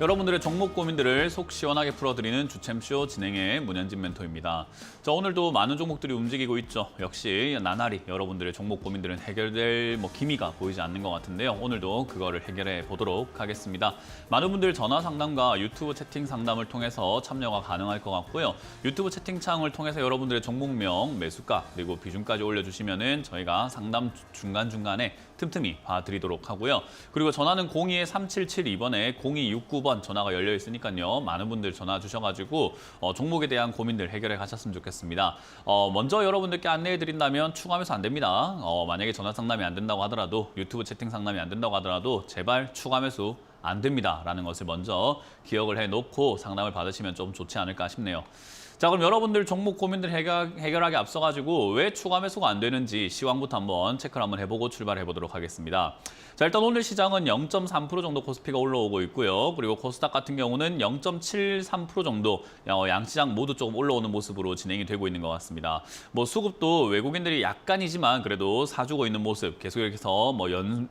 여러분들의 종목 고민들을 속 시원하게 풀어드리는 주챔쇼 진행의 문현진 멘토입니다. 자, 오늘도 많은 종목들이 움직이고 있죠. 역시 나날이 여러분들의 종목 고민들은 해결될 기미가 보이지 않는 것 같은데요. 오늘도 그거를 해결해 보도록 하겠습니다. 많은 분들 전화 상담과 유튜브 채팅 상담을 통해서 참여가 가능할 것 같고요. 유튜브 채팅창을 통해서 여러분들의 종목명, 매수가, 그리고 비중까지 올려주시면은 저희가 상담 중간중간에 틈틈이 봐드리도록 하고요. 그리고 전화는 02-3772번에 0269번 전화가 열려 있으니까요. 많은 분들 전화 주셔가지고 종목에 대한 고민들 해결해 가셨으면 좋겠습니다. 먼저 여러분들께 안내해 드린다면 추가 매수 안 됩니다. 만약에 전화 상담이 안 된다고 하더라도 유튜브 채팅 상담이 안 된다고 하더라도 제발 추가 매수 안 됩니다. 라는 것을 먼저 기억을 해놓고 상담을 받으시면 좀 좋지 않을까 싶네요. 자, 그럼 여러분들 종목 고민들 해결하기 앞서가지고 왜 추가 매수가 안 되는지 시황부터 한번 체크를 한번 해보고 출발해 보도록 하겠습니다. 자, 일단 오늘 시장은 0.3% 정도 코스피가 올라오고 있고요. 그리고 코스닥 같은 경우는 0.73% 정도 양시장 모두 조금 올라오는 모습으로 진행이 되고 있는 것 같습니다. 수급도 외국인들이 약간이지만 그래도 사주고 있는 모습, 계속 해서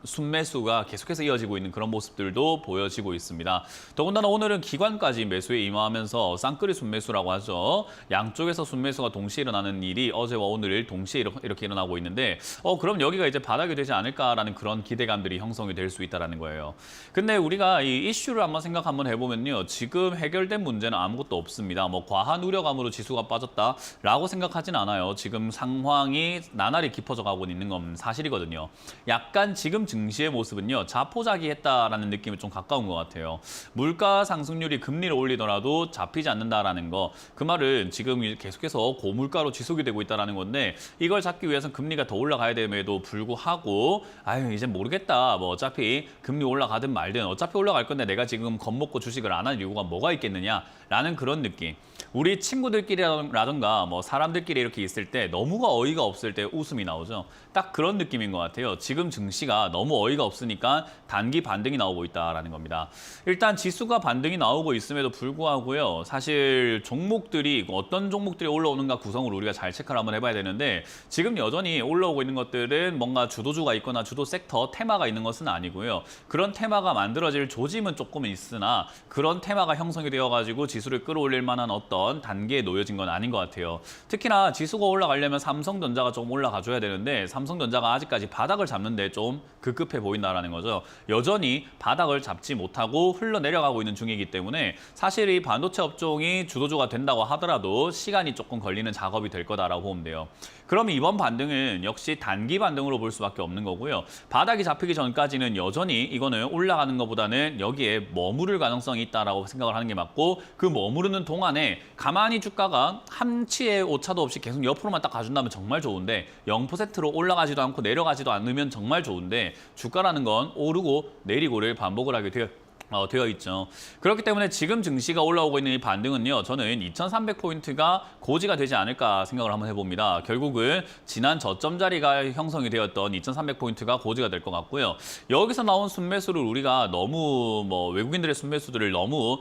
순매수가 계속해서 이어지고 있는 그런 모습들도 보여지고 있습니다. 더군다나 오늘은 기관까지 매수에 임하면서 쌍끌이 순매수라고 하죠. 양쪽에서 순매수가 동시에 일어나는 일이 어제와 오늘 동시에 이렇게 일어나고 있는데 그럼 여기가 이제 바닥이 되지 않을까라는 그런 기대감들이 형성이 될 수 있다는 거예요. 근데 우리가 이 이슈를 한번 생각 한번 해보면요. 지금 해결된 문제는 아무것도 없습니다. 과한 우려감으로 지수가 빠졌다라고 생각하진 않아요. 지금 상황이 나날이 깊어져 가고 있는 건 사실이거든요. 약간 지금 증시의 모습은요. 자포자기했다라는 느낌이 좀 가까운 것 같아요. 물가 상승률이 금리를 올리더라도 잡히지 않는다라는 거. 그 말은 지금 계속해서 고물가로 지속이 되고 있다는 건데 이걸 잡기 위해서는 금리가 더 올라가야 됨에도 불구하고 이제 모르겠다. 어차피 금리 올라가든 말든 어차피 올라갈 건데 내가 지금 겁먹고 주식을 안 할 이유가 뭐가 있겠느냐라는 그런 느낌. 우리 친구들끼리라든가 사람들끼리 이렇게 있을 때 너무가 어이가 없을 때 웃음이 나오죠. 딱 그런 느낌인 것 같아요. 지금 증시가 너무 어이가 없으니까 단기 반등이 나오고 있다라는 겁니다. 일단 지수가 반등이 나오고 있음에도 불구하고요. 사실 종목들이 어떤 종목들이 올라오는가 구성을 우리가 잘 체크를 한번 해봐야 되는데 지금 여전히 올라오고 있는 것들은 뭔가 주도주가 있거나 주도 섹터 테마가 있는 것은 아니고요. 그런 테마가 만들어질 조짐은 조금 있으나 그런 테마가 형성이 되어가지고 지수를 끌어올릴 만한 어떤 단계에 놓여진 건 아닌 것 같아요. 특히나 지수가 올라가려면 삼성전자가 좀 올라가줘야 되는데 삼성전자가 아직까지 바닥을 잡는데 좀 급급해 보인다라는 거죠. 여전히 바닥을 잡지 못하고 흘러내려가고 있는 중이기 때문에 사실 이 반도체 업종이 주도주가 된다고 하더라도 시간이 조금 걸리는 작업이 될 거다라고 보면 돼요. 그럼 이번 반등은 역시 단기 반등으로 볼 수밖에 없는 거고요. 바닥이 잡히기 전까지는 여전히 이거는 올라가는 것보다는 여기에 머무를 가능성이 있다라고 생각을 하는 게 맞고 그 머무르는 동안에 가만히 주가가 한치의 오차도 없이 계속 옆으로만 딱 가준다면 정말 좋은데 0%로 올라가지도 않고 내려가지도 않으면 정말 좋은데 주가라는 건 오르고 내리고를 반복을 하게 되어 있죠. 그렇기 때문에 지금 증시가 올라오고 있는 이 반등은요. 저는 2300포인트가 고지가 되지 않을까 생각을 한번 해봅니다. 결국은 지난 저점 자리가 형성이 되었던 2300포인트가 고지가 될 것 같고요. 여기서 나온 순매수를 우리가 너무 외국인들의 순매수들을 너무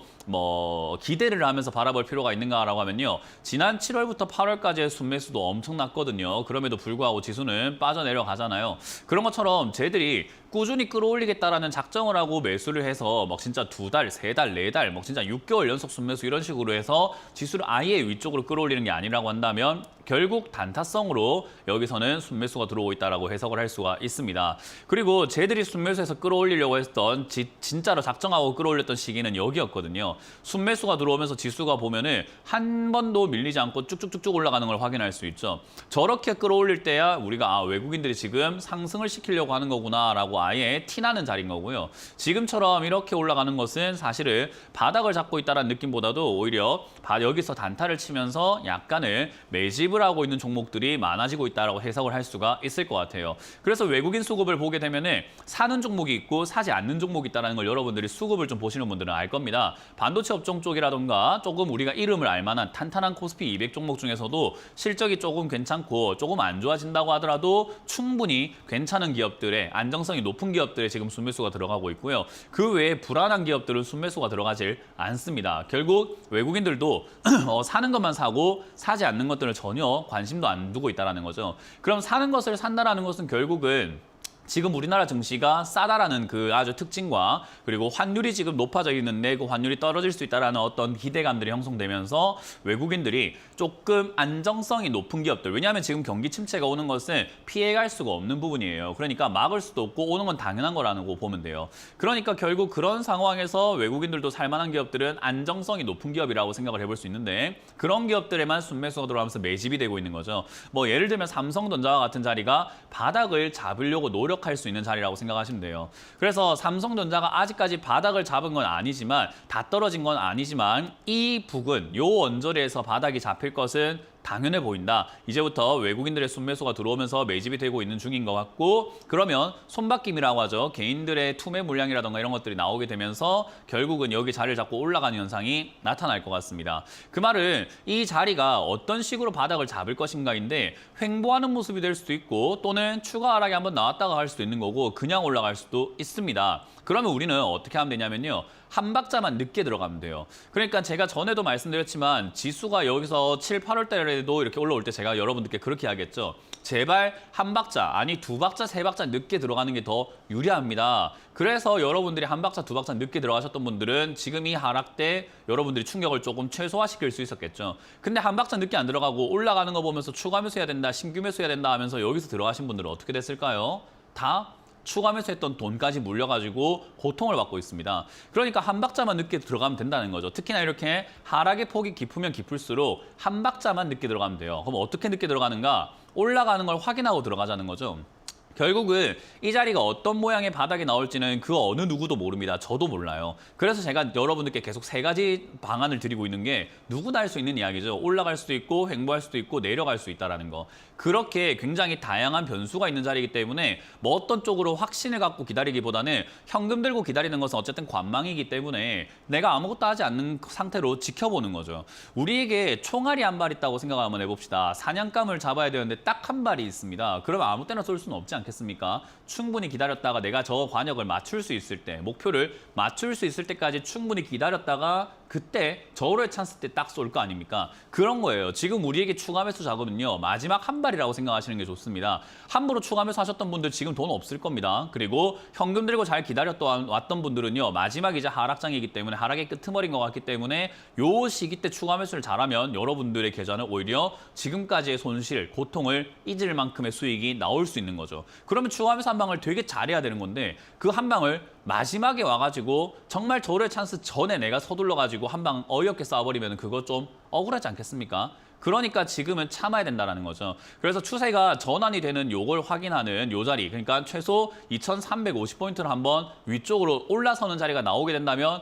기대를 하면서 바라볼 필요가 있는가라고 하면요. 지난 7월부터 8월까지의 순매수도 엄청났거든요. 그럼에도 불구하고 지수는 빠져내려가잖아요. 그런 것처럼 쟤들이 꾸준히 끌어올리겠다라는 작정을 하고 매수를 해서 진짜 2달, 3달, 4달, 진짜 6개월 연속 순매수 이런 식으로 해서 지수를 아예 위쪽으로 끌어올리는 게 아니라고 한다면 결국 단타성으로 여기서는 순매수가 들어오고 있다라고 해석을 할 수가 있습니다. 그리고 쟤들이 순매수해서 끌어올리려고 했던 진짜로 작정하고 끌어올렸던 시기는 여기였거든요. 순매수가 들어오면서 지수가 보면은 한 번도 밀리지 않고 쭉쭉쭉쭉 올라가는 걸 확인할 수 있죠. 저렇게 끌어올릴 때야 우리가 외국인들이 지금 상승을 시키려고 하는 거구나라고 아예 티나는 자리인 거고요. 지금처럼 이렇게 올라가는 것은 사실은 바닥을 잡고 있다는 느낌보다도 오히려 여기서 단타를 치면서 약간의 매집을 하고 있는 종목들이 많아지고 있다고 해석을 할 수가 있을 것 같아요. 그래서 외국인 수급을 보게 되면은 사는 종목이 있고 사지 않는 종목이 있다는 걸 여러분들이 수급을 좀 보시는 분들은 알 겁니다. 반도체 업종 쪽이라던가 조금 우리가 이름을 알 만한 탄탄한 코스피 200 종목 중에서도 실적이 조금 괜찮고 조금 안 좋아진다고 하더라도 충분히 괜찮은 기업들의 안정성이 높은 기업들에 지금 순매수가 들어가고 있고요. 그 외에 불안한 기업들은 순매수가 들어가질 않습니다. 결국 외국인들도 사는 것만 사고 사지 않는 것들을 전혀 관심도 안 두고 있다는 거죠. 그럼 사는 것을 산다라는 것은 결국은 지금 우리나라 증시가 싸다라는 그 아주 특징과 그리고 환율이 지금 높아져 있는데 그 환율이 떨어질 수 있다라는 어떤 기대감들이 형성되면서 외국인들이 조금 안정성이 높은 기업들, 왜냐하면 지금 경기 침체가 오는 것은 피해갈 수가 없는 부분이에요. 그러니까 막을 수도 없고 오는 건 당연한 거라는 거 보면 돼요. 그러니까 결국 그런 상황에서 외국인들도 살만한 기업들은 안정성이 높은 기업이라고 생각을 해볼 수 있는데 그런 기업들에만 순매수가 들어가면서 매집이 되고 있는 거죠. 뭐 예를 들면 삼성전자와 같은 자리가 바닥을 잡으려고 노력할 수 있는 자리라고 생각하시면 돼요. 그래서 삼성전자가 아직까지 바닥을 잡은 건 아니지만 다 떨어진 건 아니지만 이 부근, 요 언저리에서 바닥이 잡힐 것은 당연해 보인다. 이제부터 외국인들의 순매수가 들어오면서 매집이 되고 있는 중인 것 같고 그러면 손바뀜이라고 하죠. 개인들의 투매 물량이라던가 이런 것들이 나오게 되면서 결국은 여기 자리를 잡고 올라가는 현상이 나타날 것 같습니다. 그 말은 이 자리가 어떤 식으로 바닥을 잡을 것인가인데 횡보하는 모습이 될 수도 있고 또는 추가 하락이 한번 나왔다가 할 수도 있는 거고 그냥 올라갈 수도 있습니다. 그러면 우리는 어떻게 하면 되냐면요. 한 박자만 늦게 들어가면 돼요. 그러니까 제가 전에도 말씀드렸지만 지수가 여기서 7, 8월 달에도 이렇게 올라올 때 제가 여러분들께 그렇게 하겠죠. 제발 한 박자, 아니 두 박자, 세 박자 늦게 들어가는 게 더 유리합니다. 그래서 여러분들이 한 박자, 두 박자 늦게 들어가셨던 분들은 지금 이 하락 때 여러분들이 충격을 조금 최소화시킬 수 있었겠죠. 근데 한 박자 늦게 안 들어가고 올라가는 거 보면서 추가 매수해야 된다, 신규 매수해야 된다 하면서 여기서 들어가신 분들은 어떻게 됐을까요? 다 추가 매수했던 돈까지 물려가지고 고통을 받고 있습니다. 그러니까 한 박자만 늦게 들어가면 된다는 거죠. 특히나 이렇게 하락의 폭이 깊으면 깊을수록 한 박자만 늦게 들어가면 돼요. 그럼 어떻게 늦게 들어가는가? 올라가는 걸 확인하고 들어가자는 거죠. 결국은 이 자리가 어떤 모양의 바닥이 나올지는 그 어느 누구도 모릅니다. 저도 몰라요. 그래서 제가 여러분들께 계속 세 가지 방안을 드리고 있는 게 누구나 할 수 있는 이야기죠. 올라갈 수도 있고 횡보할 수도 있고 내려갈 수 있다는 거. 그렇게 굉장히 다양한 변수가 있는 자리이기 때문에 뭐 어떤 쪽으로 확신을 갖고 기다리기보다는 현금 들고 기다리는 것은 어쨌든 관망이기 때문에 내가 아무것도 하지 않는 상태로 지켜보는 거죠. 우리에게 총알이 한 발 있다고 생각 한번 해봅시다. 사냥감을 잡아야 되는데 딱 한 발이 있습니다. 그러면 아무 때나 쏠 수는 없지 않겠습니까? 충분히 기다렸다가 내가 저 관역을 맞출 수 있을 때, 목표를 맞출 수 있을 때까지 충분히 기다렸다가 그때 저로의 찬스 때 딱 쏠 거 아닙니까? 그런 거예요. 지금 우리에게 추가 매수 작업은요. 마지막 한 발이라고 생각하시는 게 좋습니다. 함부로 추가 매수 하셨던 분들 지금 돈 없을 겁니다. 그리고 현금 들고 잘 기다렸던 왔던 분들은요. 마지막이자 하락장이기 때문에 하락의 끄트머리인 것 같기 때문에 요 시기 때 추가 매수를 잘하면 여러분들의 계좌는 오히려 지금까지의 손실, 고통을 잊을 만큼의 수익이 나올 수 있는 거죠. 그러면 추가 매수 한 방을 되게 잘해야 되는 건데 그 한 방을 마지막에 와가지고 정말 저로의 찬스 전에 내가 서둘러가지고 한 방 어이없게 쏴버리면 그거 좀 억울하지 않겠습니까? 그러니까 지금은 참아야 된다는 거죠. 그래서 추세가 전환이 되는 요걸 확인하는 요 자리, 그러니까 최소 2350포인트를 한번 위쪽으로 올라서는 자리가 나오게 된다면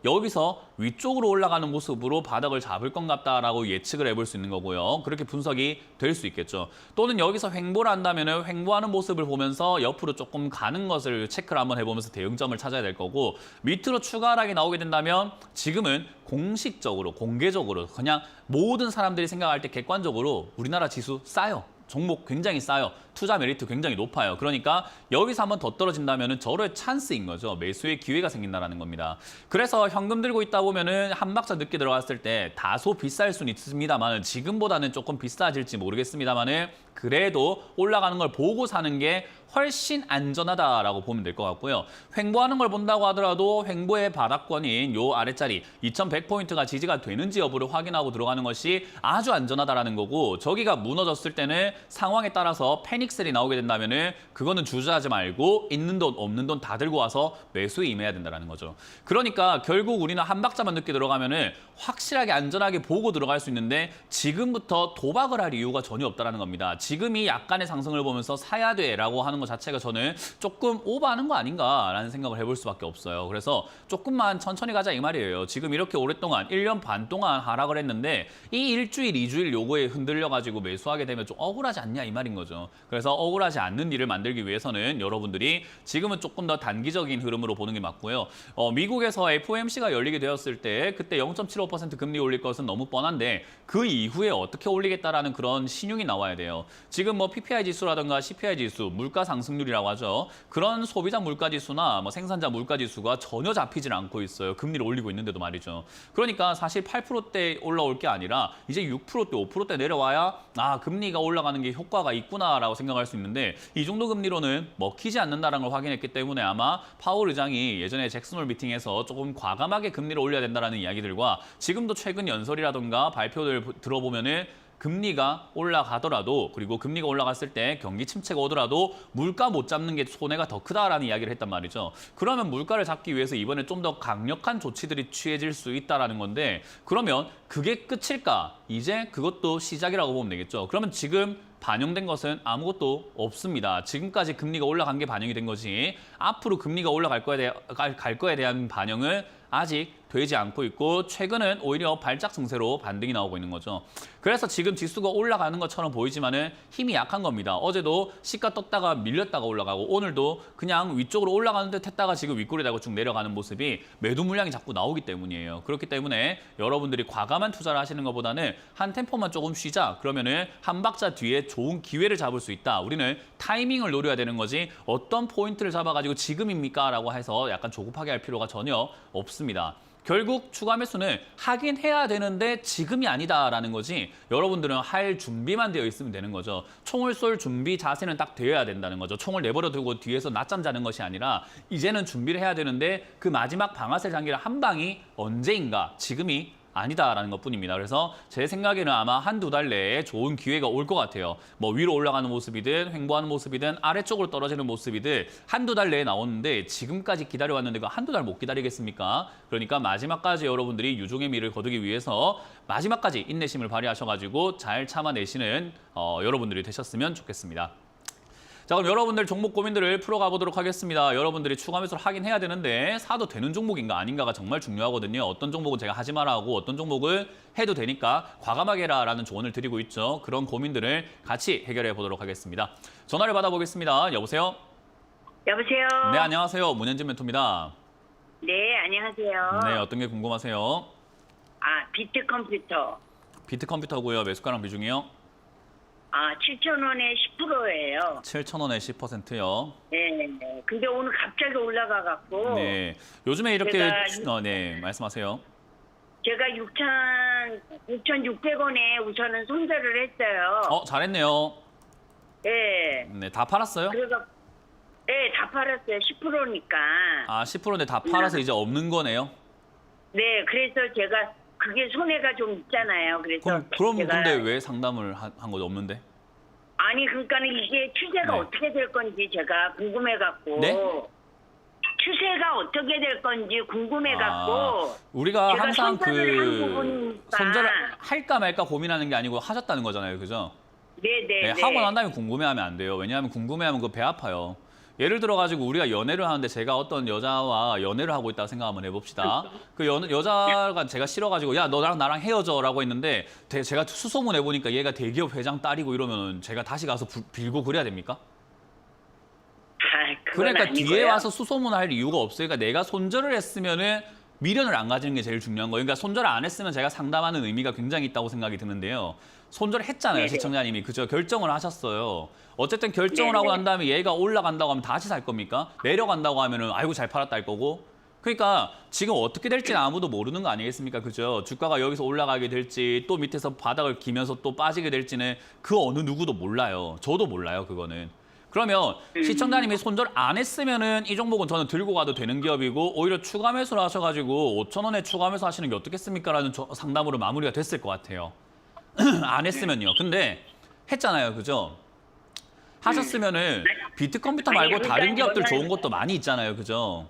여기서 위쪽으로 올라가는 모습으로 바닥을 잡을 것 같다라고 예측을 해볼 수 있는 거고요. 그렇게 분석이 될 수 있겠죠. 또는 여기서 횡보를 한다면 횡보하는 모습을 보면서 옆으로 조금 가는 것을 체크를 한번 해보면서 대응점을 찾아야 될 거고 밑으로 추가 하락이 나오게 된다면 지금은 공식적으로, 공개적으로 그냥 모든 사람들이 생각할 때 객관적으로 우리나라 지수 싸요. 종목 굉장히 싸요. 투자 메리트 굉장히 높아요. 그러니까 여기서 한번 더 떨어진다면 저로의 찬스인 거죠. 매수의 기회가 생긴다는 겁니다. 그래서 현금 들고 있다 보면 한 박자 늦게 들어갔을 때 다소 비쌀 수는 있습니다만 지금보다는 조금 비싸질지 모르겠습니다만 그래도 올라가는 걸 보고 사는 게 훨씬 안전하다라고 보면 될 것 같고요. 횡보하는 걸 본다고 하더라도 횡보의 바닥권인 요 아랫자리 2100포인트가 지지가 되는지 여부를 확인하고 들어가는 것이 아주 안전하다라는 거고 저기가 무너졌을 때는 상황에 따라서 패닉셀이 나오게 된다면 그거는 주저하지 말고 있는 돈 없는 돈 다 들고 와서 매수에 임해야 된다는 거죠. 그러니까 결국 우리는 한 박자만 늦게 들어가면 확실하게 안전하게 보고 들어갈 수 있는데 지금부터 도박을 할 이유가 전혀 없다는 겁니다. 지금이 약간의 상승을 보면서 사야 돼라고 하는 것 자체가 저는 조금 오버하는 거 아닌가라는 생각을 해볼 수밖에 없어요. 그래서 조금만 천천히 가자 이 말이에요. 지금 이렇게 오랫동안 1년 반 동안 하락을 했는데 이 일주일, 2주일 요거에 흔들려가지고 매수하게 되면 좀 억울하지 않냐 이 말인 거죠. 그래서 억울하지 않는 일을 만들기 위해서는 여러분들이 지금은 조금 더 단기적인 흐름으로 보는 게 맞고요. 미국에서 FOMC가 열리게 되었을 때 그때 0.75% 금리 올릴 것은 너무 뻔한데 그 이후에 어떻게 올리겠다라는 그런 신용이 나와야 돼요. 지금 뭐 PPI 지수라든가 CPI 지수, 물가 상승률이라고 하죠. 그런 소비자 물가 지수나 뭐 생산자 물가 지수가 전혀 잡히질 않고 있어요. 금리를 올리고 있는데도 말이죠. 그러니까 사실 8%대 올라올 게 아니라 이제 6%대, 5%대 내려와야 아, 금리가 올라가는 게 효과가 있구나라고 생각할 수 있는데 이 정도 금리로는 먹히지 않는다는 걸 확인했기 때문에 아마 파월 의장이 예전에 잭슨홀 미팅에서 조금 과감하게 금리를 올려야 된다는 이야기들과 지금도 최근 연설이라든가 발표들 들어보면은 금리가 올라가더라도 그리고 금리가 올라갔을 때 경기 침체가 오더라도 물가 못 잡는 게 손해가 더 크다라는 이야기를 했단 말이죠. 그러면 물가를 잡기 위해서 이번에 좀 더 강력한 조치들이 취해질 수 있다라는 건데 그러면 그게 끝일까? 이제 그것도 시작이라고 보면 되겠죠. 그러면 지금 반영된 것은 아무것도 없습니다. 지금까지 금리가 올라간 게 반영이 된 거지 앞으로 금리가 올라갈 거에 대한 반영은 아직 되지 않고 있고 최근은 오히려 발작 증세로 반등이 나오고 있는 거죠. 그래서 지금 지수가 올라가는 것처럼 보이지만은 힘이 약한 겁니다. 어제도 시가 떴다가 밀렸다가 올라가고 오늘도 그냥 위쪽으로 올라가는 듯 했다가 지금 윗꼬리다가 쭉 내려가는 모습이 매도 물량이 자꾸 나오기 때문이에요. 그렇기 때문에 여러분들이 과감한 투자를 하시는 것보다는 한 템포만 조금 쉬자. 그러면은 한 박자 뒤에 좋은 기회를 잡을 수 있다. 우리는 타이밍을 노려야 되는 거지 어떤 포인트를 잡아가지고 지금입니까? 라고 해서 약간 조급하게 할 필요가 전혀 없습니다. 결국 추가 매수는 하긴 해야 되는데 지금이 아니다라는 거지 여러분들은 할 준비만 되어 있으면 되는 거죠. 총을 쏠 준비 자세는 딱 되어야 된다는 거죠. 총을 내버려 두고 뒤에서 낮잠 자는 것이 아니라 이제는 준비를 해야 되는데 그 마지막 방아쇠 장기를 한 방이 언제인가 지금이 아니다라는 것뿐입니다. 그래서 제 생각에는 아마 한두 달 내에 좋은 기회가 올 것 같아요. 뭐 위로 올라가는 모습이든 횡보하는 모습이든 아래쪽으로 떨어지는 모습이든 한두 달 내에 나오는데 지금까지 기다려왔는데 그 한두 달 못 기다리겠습니까? 그러니까 마지막까지 여러분들이 유종의 미를 거두기 위해서 마지막까지 인내심을 발휘하셔가지고 잘 참아내시는 여러분들이 되셨으면 좋겠습니다. 자, 그럼 여러분들 종목 고민들을 풀어가 보도록 하겠습니다. 여러분들이 추가 매수를 하긴 해야 되는데 사도 되는 종목인가 아닌가가 정말 중요하거든요. 어떤 종목은 제가 하지 마라 하고 어떤 종목은 해도 되니까 과감하게 해라라는 조언을 드리고 있죠. 그런 고민들을 같이 해결해 보도록 하겠습니다. 전화를 받아보겠습니다. 여보세요? 여보세요? 네, 안녕하세요. 문현진 멘토입니다. 네, 안녕하세요. 네, 어떤 게 궁금하세요? 비트컴퓨터. 비트컴퓨터고요. 매수가랑 비중이요? 7,000원에 10%예요. 7,000원에 10%요. 네. 근데 오늘 갑자기 올라가갖고 네, 요즘에 이렇게 제가 네, 말씀하세요. 제가 6,600원에 우선은 손절을 했어요. 잘했네요. 네. 네, 다 팔았어요? 그래서 네, 다 팔았어요. 10%니까. 10%인데 다 팔아서 이제 없는 거네요? 네, 그래서 제가 그게 손해가 좀 있잖아요. 그래서 그럼 제가 근데 왜 상담을 한 거죠? 없는데? 아니 그러니까는 이게 추세가 네. 어떻게 될 건지 제가 궁금해갖고. 네? 추세가 어떻게 될 건지 궁금해갖고 우리가 제가 항상 손절을 한 부분이니까. 손절을 할까 말까 고민하는 게 아니고 하셨다는 거잖아요, 그죠? 네네. 네, 하고 난 다음에 궁금해하면 안 돼요. 왜냐하면 궁금해하면 그 배 아파요. 예를 들어가지고 우리가 연애를 하는데 제가 어떤 여자와 연애를 하고 있다고 생각 한번 해봅시다. 그 여자가 제가 싫어가지고 야, 너랑 나랑 헤어져라고 했는데 제가 수소문 해보니까 얘가 대기업 회장 딸이고 이러면 제가 다시 가서 빌고 그래야 됩니까? 그건 그러니까 아니고요. 뒤에 와서 수소문을 할 이유가 없어요. 그러니까 내가 손절을 했으면은 미련을 안 가지는 게 제일 중요한 거예요. 그러니까 손절을 안 했으면 제가 상담하는 의미가 굉장히 있다고 생각이 드는데요. 손절을 했잖아요, 네네. 시청자님이. 그죠? 결정을 하셨어요. 어쨌든 결정을 네네. 하고 난 다음에 얘가 올라간다고 하면 다시 살 겁니까? 내려간다고 하면은 아이고 잘 팔았다 할 거고. 그러니까 지금 어떻게 될지는 아무도 모르는 거 아니겠습니까? 그죠? 주가가 여기서 올라가게 될지 또 밑에서 바닥을 기면서 또 빠지게 될지는 그 어느 누구도 몰라요. 저도 몰라요, 그거는. 그러면 시청자님이 손절 안 했으면은 이 종목은 저는 들고 가도 되는 기업이고 오히려 추가 매수를 하셔가지고 5,000원에 추가 매수 하시는 게 어떻겠습니까라는 상담으로 마무리가 됐을 것 같아요. 안 했으면요. 근데 했잖아요, 그죠? 하셨으면은 비트컴퓨터 아니, 말고 다른 그러니까 기업들 이거는- 좋은 것도 많이 있잖아요, 그죠?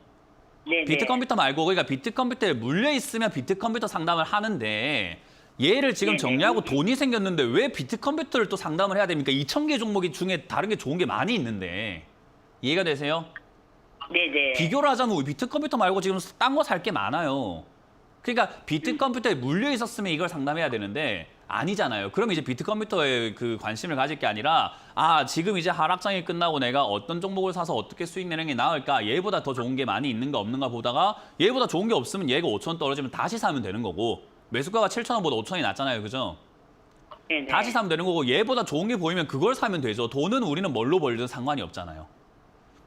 네네. 비트컴퓨터 말고 그러니까 비트컴퓨터에 물려 있으면 비트컴퓨터 상담을 하는데 얘를 지금 네네. 정리하고 돈이 생겼는데 왜 비트컴퓨터를 또 상담을 해야 됩니까? 2,000개 종목이 중에 다른 게 좋은 게 많이 있는데 이해가 되세요? 네네. 비교를 하자면 비트컴퓨터 말고 지금 딴 거 살 게 많아요. 그러니까 비트컴퓨터에 물려 있었으면 이걸 상담해야 되는데 아니잖아요. 그럼 이제 비트컴퓨터에 그 관심을 가질 게 아니라 지금 이제 하락장이 끝나고 내가 어떤 종목을 사서 어떻게 수익 내는 게 나을까? 얘보다 더 좋은 게 많이 있는가 없는가 보다가 얘보다 좋은 게 없으면 얘가 5,000원 떨어지면 다시 사면 되는 거고 매수가가 7,000원보다 5,000원이 낫잖아요. 그죠? 네네. 다시 사면 되는 거고 얘보다 좋은 게 보이면 그걸 사면 되죠. 돈은 우리는 뭘로 벌든 상관이 없잖아요.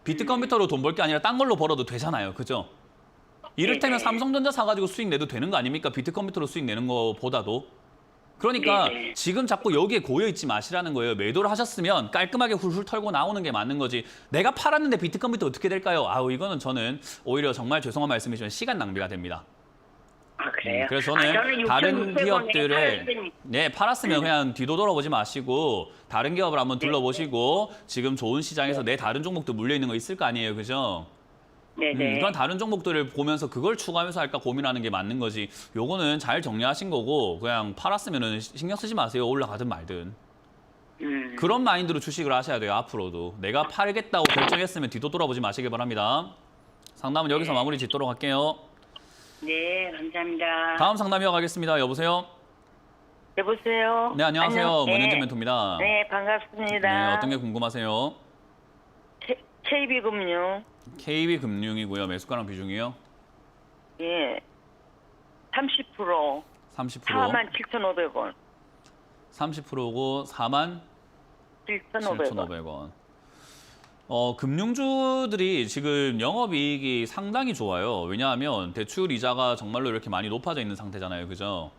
비트컴퓨터로 돈 벌 게 아니라 딴 걸로 벌어도 되잖아요. 그죠? 이를테면 네네. 삼성전자 사가지고 수익 내도 되는 거 아닙니까? 비트컴퓨터로 수익 내는 거보다도. 그러니까 네네. 지금 자꾸 여기에 고여있지 마시라는 거예요. 매도를 하셨으면 깔끔하게 훌훌 털고 나오는 게 맞는 거지. 내가 팔았는데 비트컴퓨터 어떻게 될까요? 아우 이거는 저는 오히려 정말 죄송한 말씀이지만 시간 낭비가 됩니다. 아, 그래요? 그래서 저는 다른 6,600원에 기업들을 팔았으니. 팔았으면 그냥 뒤도 돌아보지 마시고 다른 기업을 한번 네. 둘러보시고 지금 좋은 시장에서 내 다른 종목도 물려 있는 거 있을 거 아니에요, 그죠? 네네. 그런 다른 종목들을 보면서 그걸 추가하면서 할까 고민하는 게 맞는 거지. 요거는 잘 정리하신 거고 그냥 팔았으면은 신경 쓰지 마세요. 올라가든 말든. 그런 마인드로 주식을 하셔야 돼요, 앞으로도. 내가 팔겠다고 결정했으면 뒤도 돌아보지 마시길 바랍니다. 상담은 여기서 마무리 짓도록 할게요. 네, 감사합니다. 다음 상담 이어가겠습니다. 여보세요? 여보세요. 네, 안녕하세요. 안녕. 문현진 멘토입니다. 네, 반갑습니다. 네, 어떤 게 궁금하세요? KB금융. KB금융이고요. 매수가랑 비중이요? 예. 30%. 30%. 47,500원. 30%고 7,500원. 47,500원. 금융주들이 지금 영업이익이 상당히 좋아요. 왜냐하면 대출 이자가 정말로 이렇게 많이 높아져 있는 상태잖아요. 그죠?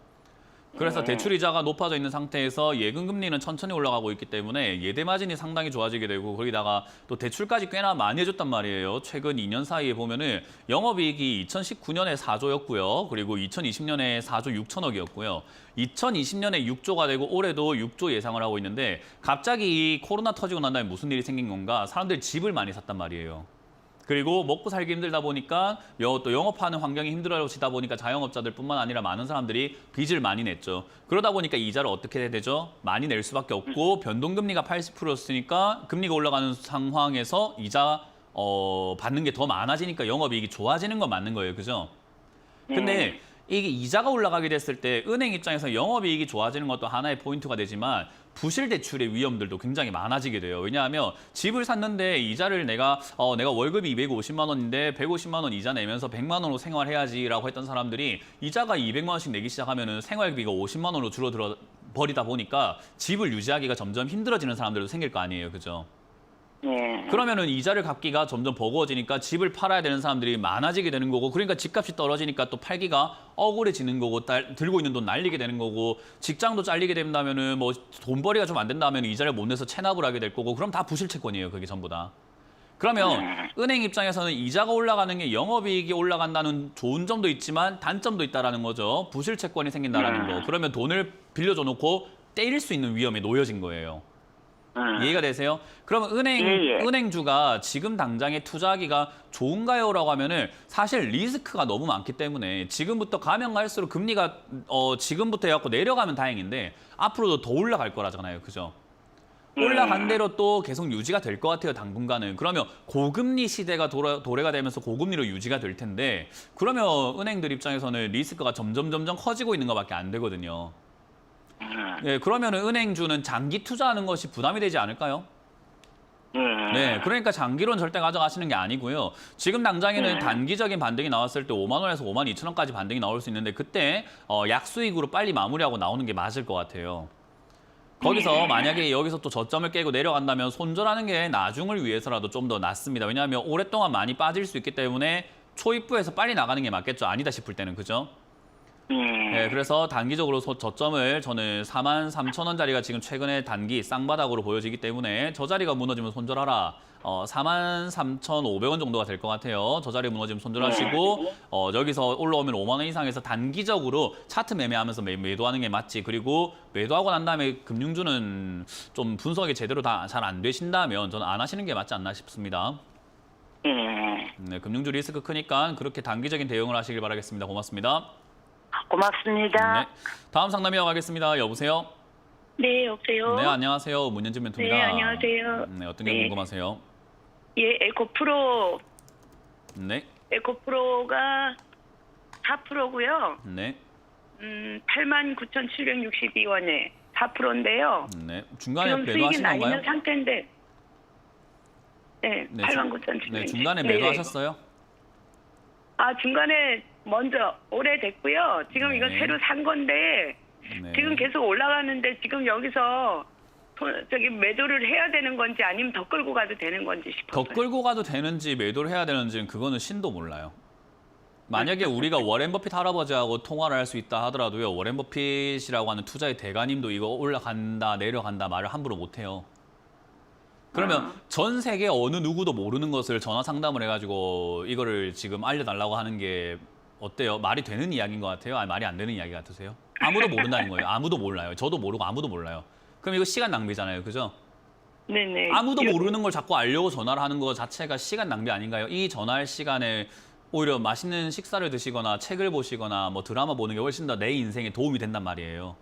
그래서 대출 이자가 높아져 있는 상태에서 예금 금리는 천천히 올라가고 있기 때문에 예대 마진이 상당히 좋아지게 되고 거기다가 또 대출까지 꽤나 많이 해줬단 말이에요. 최근 2년 사이에 보면은 영업이익이 2019년에 4조였고요. 그리고 2020년에 4조 6천억이었고요. 2020년에 6조가 되고 올해도 6조 예상을 하고 있는데 갑자기 이 코로나 터지고 난 다음에 무슨 일이 생긴 건가? 사람들이 집을 많이 샀단 말이에요. 그리고 먹고 살기 힘들다 보니까 또 영업하는 환경이 힘들어지다 보니까 자영업자들뿐만 아니라 많은 사람들이 빚을 많이 냈죠. 그러다 보니까 이자를 어떻게 해야 되죠? 많이 낼 수밖에 없고 변동금리가 80%였으니까 금리가 올라가는 상황에서 이자 받는 게 더 많아지니까 영업이익이 좋아지는 건 맞는 거예요. 그죠? 근데 이게 이자가 올라가게 됐을 때 은행 입장에서 영업이익이 좋아지는 것도 하나의 포인트가 되지만 부실 대출의 위험들도 굉장히 많아지게 돼요. 왜냐하면 집을 샀는데 이자를 내가 월급이 250만 원인데 150만 원 이자 내면서 100만 원으로 생활해야지라고 했던 사람들이 이자가 200만 원씩 내기 시작하면은 생활비가 50만 원으로 줄어들어 버리다 보니까 집을 유지하기가 점점 힘들어지는 사람들도 생길 거 아니에요. 그죠? 예. 그러면은 이자를 갚기가 점점 버거워지니까 집을 팔아야 되는 사람들이 많아지게 되는 거고 그러니까 집값이 떨어지니까 또 팔기가 억울해지는 거고 들고 있는 돈 날리게 되는 거고 직장도 잘리게 된다면은 뭐 돈벌이가 좀 안 된다면 이자를 못 내서 체납을 하게 될 거고 그럼 다 부실 채권이에요. 그게 전부 다. 그러면 은행 입장에서는 이자가 올라가는 게 영업이익이 올라간다는 좋은 점도 있지만 단점도 있다라는 거죠. 부실 채권이 생긴다라는 거. 그러면 돈을 빌려줘 놓고 떼일 수 있는 위험에 놓여진 거예요. 이해가 되세요? 그러면 은행주가 지금 당장에 투자하기가 좋은가요? 라고 하면은 사실 리스크가 너무 많기 때문에 지금부터 가면 갈수록 금리가 지금부터 해갖고 내려가면 다행인데 앞으로도 더 올라갈 거라잖아요. 그죠? 올라간 대로 또 계속 유지가 될 것 같아요. 당분간은. 그러면 고금리 시대가 도래가 되면서 고금리로 유지가 될 텐데 그러면 은행들 입장에서는 리스크가 점점 커지고 있는 것밖에 안 되거든요. 네, 그러면 은행주는 장기 투자하는 것이 부담이 되지 않을까요? 네, 그러니까 장기로는 절대 가져가시는 게 아니고요. 지금 당장에는 단기적인 반등이 나왔을 때 5만 원에서 5만 2천 원까지 반등이 나올 수 있는데 그때 약수익으로 빨리 마무리하고 나오는 게 맞을 것 같아요. 거기서 만약에 여기서 또 저점을 깨고 내려간다면 손절하는 게 나중을 위해서라도 좀 더 낫습니다. 왜냐하면 오랫동안 많이 빠질 수 있기 때문에 초입부에서 빨리 나가는 게 맞겠죠. 아니다 싶을 때는. 그죠? 네, 그래서 단기적으로 저점을 저는 43,000원짜리가 지금 최근에 단기 쌍바닥으로 보여지기 때문에 저 자리가 무너지면 손절하라. 43,500원 정도가 될 것 같아요. 저 자리 무너지면 손절하시고 여기서 올라오면 5만 원 이상에서 단기적으로 차트 매매하면서 매도하는 게 맞지. 그리고 매도하고 난 다음에 금융주는 좀 분석이 제대로 다 잘 안 되신다면 저는 안 하시는 게 맞지 않나 싶습니다. 네, 금융주 리스크 크니까 그렇게 단기적인 대응을 하시길 바라겠습니다. 고맙습니다. 고맙습니다. 네, 다음 상담 이어가겠습니다. 여보세요? 네, 여보세요. 네, 안녕하세요. 문현진 멘토입니다. 네, 안녕하세요. 네, 어떤 게 네. 궁금하세요? 예, 에코프로. 네, 에코프로가 4%고요. 네, 89,762원에 4%인데요. 네. 중간에 지금 수익이 매도하신 나 있는 건가요? 상태인데. 네, 네, 89,762원. 네, 중간에 매도하셨어요? 아, 중간에 먼저 오래됐고요. 지금 이거 네. 새로 산 건데 네. 지금 계속 올라가는데 지금 여기서 저기 매도를 해야 되는 건지 아니면 더 끌고 가도 되는 건지 싶어요. 더 끌고 가도 되는지 매도를 해야 되는지는 그거는 신도 몰라요. 만약에 우리가 워렌 버핏 할아버지하고 통화를 할 수 있다 하더라도요. 워렌 버핏이라고 하는 투자의 대가님도 이거 올라간다 내려간다 말을 함부로 못해요. 그러면 전 세계 어느 누구도 모르는 것을 전화 상담을 해가지고 이거를 지금 알려달라고 하는 게 어때요? 말이 되는 이야기인 것 같아요? 아니 말이 안 되는 이야기 같으세요? 아무도 모른다는 거예요. 아무도 몰라요. 저도 모르고 아무도 몰라요. 그럼 이거 시간 낭비잖아요. 그죠? 네네. 아무도 모르는 걸 자꾸 알려고 전화를 하는 거 자체가 시간 낭비 아닌가요? 이 전화할 시간에 오히려 맛있는 식사를 드시거나 책을 보시거나 뭐 드라마 보는 게 훨씬 더 내 인생에 도움이 된단 말이에요.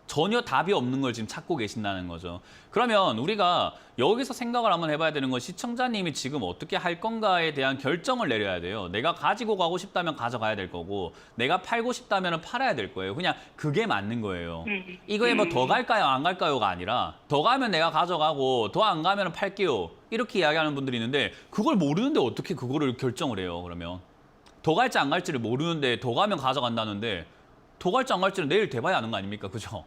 전혀 답이 없는 걸 지금 찾고 계신다는 거죠. 그러면 우리가 여기서 생각을 한번 해봐야 되는 건 시청자님이 지금 어떻게 할 건가에 대한 결정을 내려야 돼요. 내가 가지고 가고 싶다면 가져가야 될 거고 내가 팔고 싶다면 팔아야 될 거예요. 그냥 그게 맞는 거예요. 이거에 뭐 더 갈까요 안 갈까요가 아니라 더 가면 내가 가져가고 더 안 가면 팔게요. 이렇게 이야기하는 분들이 있는데 그걸 모르는데 어떻게 그거를 결정을 해요. 그러면 더 갈지 안 갈지를 모르는데 더 가면 가져간다는데 더 갈지 안 갈지는 내일 돼봐야 하는 거 아닙니까? 그죠?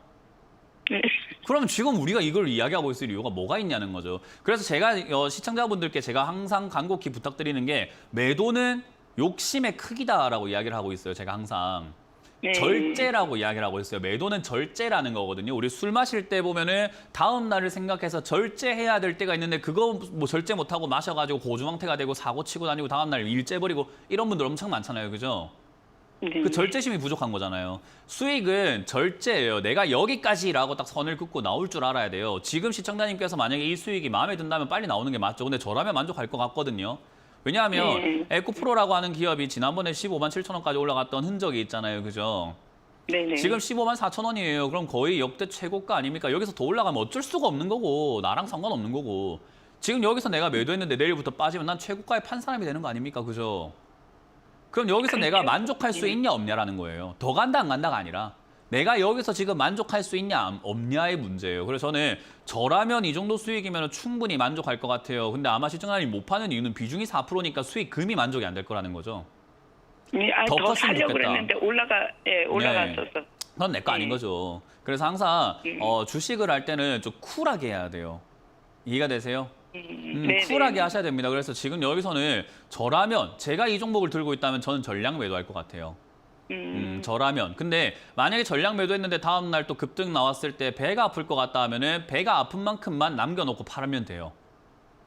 네. 그러면 지금 우리가 이걸 이야기하고 있을 이유가 뭐가 있냐는 거죠. 그래서 제가 시청자분들께 제가 항상 간곡히 부탁드리는 게 매도는 욕심의 크기다라고 이야기를 하고 있어요. 제가 항상. 네. 절제라고 이야기를 하고 있어요. 매도는 절제라는 거거든요. 우리 술 마실 때 보면은 다음 날을 생각해서 절제해야 될 때가 있는데 그거 뭐 절제 못하고 마셔가지고 고주망태가 되고 사고 치고 다니고 다음 날 일째 버리고 이런 분들 엄청 많잖아요. 그죠? 네. 그 절제심이 부족한 거잖아요. 수익은 절제예요. 내가 여기까지라고 딱 선을 긋고 나올 줄 알아야 돼요. 지금 시청자님께서 만약에 이 수익이 마음에 든다면 빨리 나오는 게 맞죠. 근데 저라면 만족할 것 같거든요. 왜냐하면 에코프로라고 하는 기업이 지난번에 15만 7천 원까지 올라갔던 흔적이 있잖아요. 그죠? 네네. 지금 15만 4천 원이에요. 그럼 거의 역대 최고가 아닙니까? 여기서 더 올라가면 어쩔 수가 없는 거고 나랑 상관없는 거고 지금 여기서 내가 매도했는데 내일부터 빠지면 난 최고가에 판 사람이 되는 거 아닙니까? 그죠? 그럼 여기서 내가 만족할 수 있냐 없냐라는 거예요. 더 간다 안 간다가 아니라 내가 여기서 지금 만족할 수 있냐 없냐의 문제예요. 그래서 저는 저라면 이 정도 수익이면 충분히 만족할 것 같아요. 근데 아마 시청자님이 못 파는 이유는 비중이 4%니까 수익 금이 만족이 안 될 거라는 거죠. 더 컸으면 살려고 좋겠다. 그랬는데 올라갔어서. 그건 내 거 아닌 거죠. 그래서 항상 주식을 할 때는 좀 쿨하게 해야 돼요. 이해가 되세요? 네네. 쿨하게 하셔야 됩니다. 그래서 지금 여기서는 저라면 제가 이 종목을 들고 있다면 저는 전량 매도할 것 같아요. 저라면. 근데 만약에 전량 매도했는데 다음 날 또 급등 나왔을 때 배가 아플 것 같다 하면은 배가 아픈 만큼만 남겨놓고 팔면 돼요.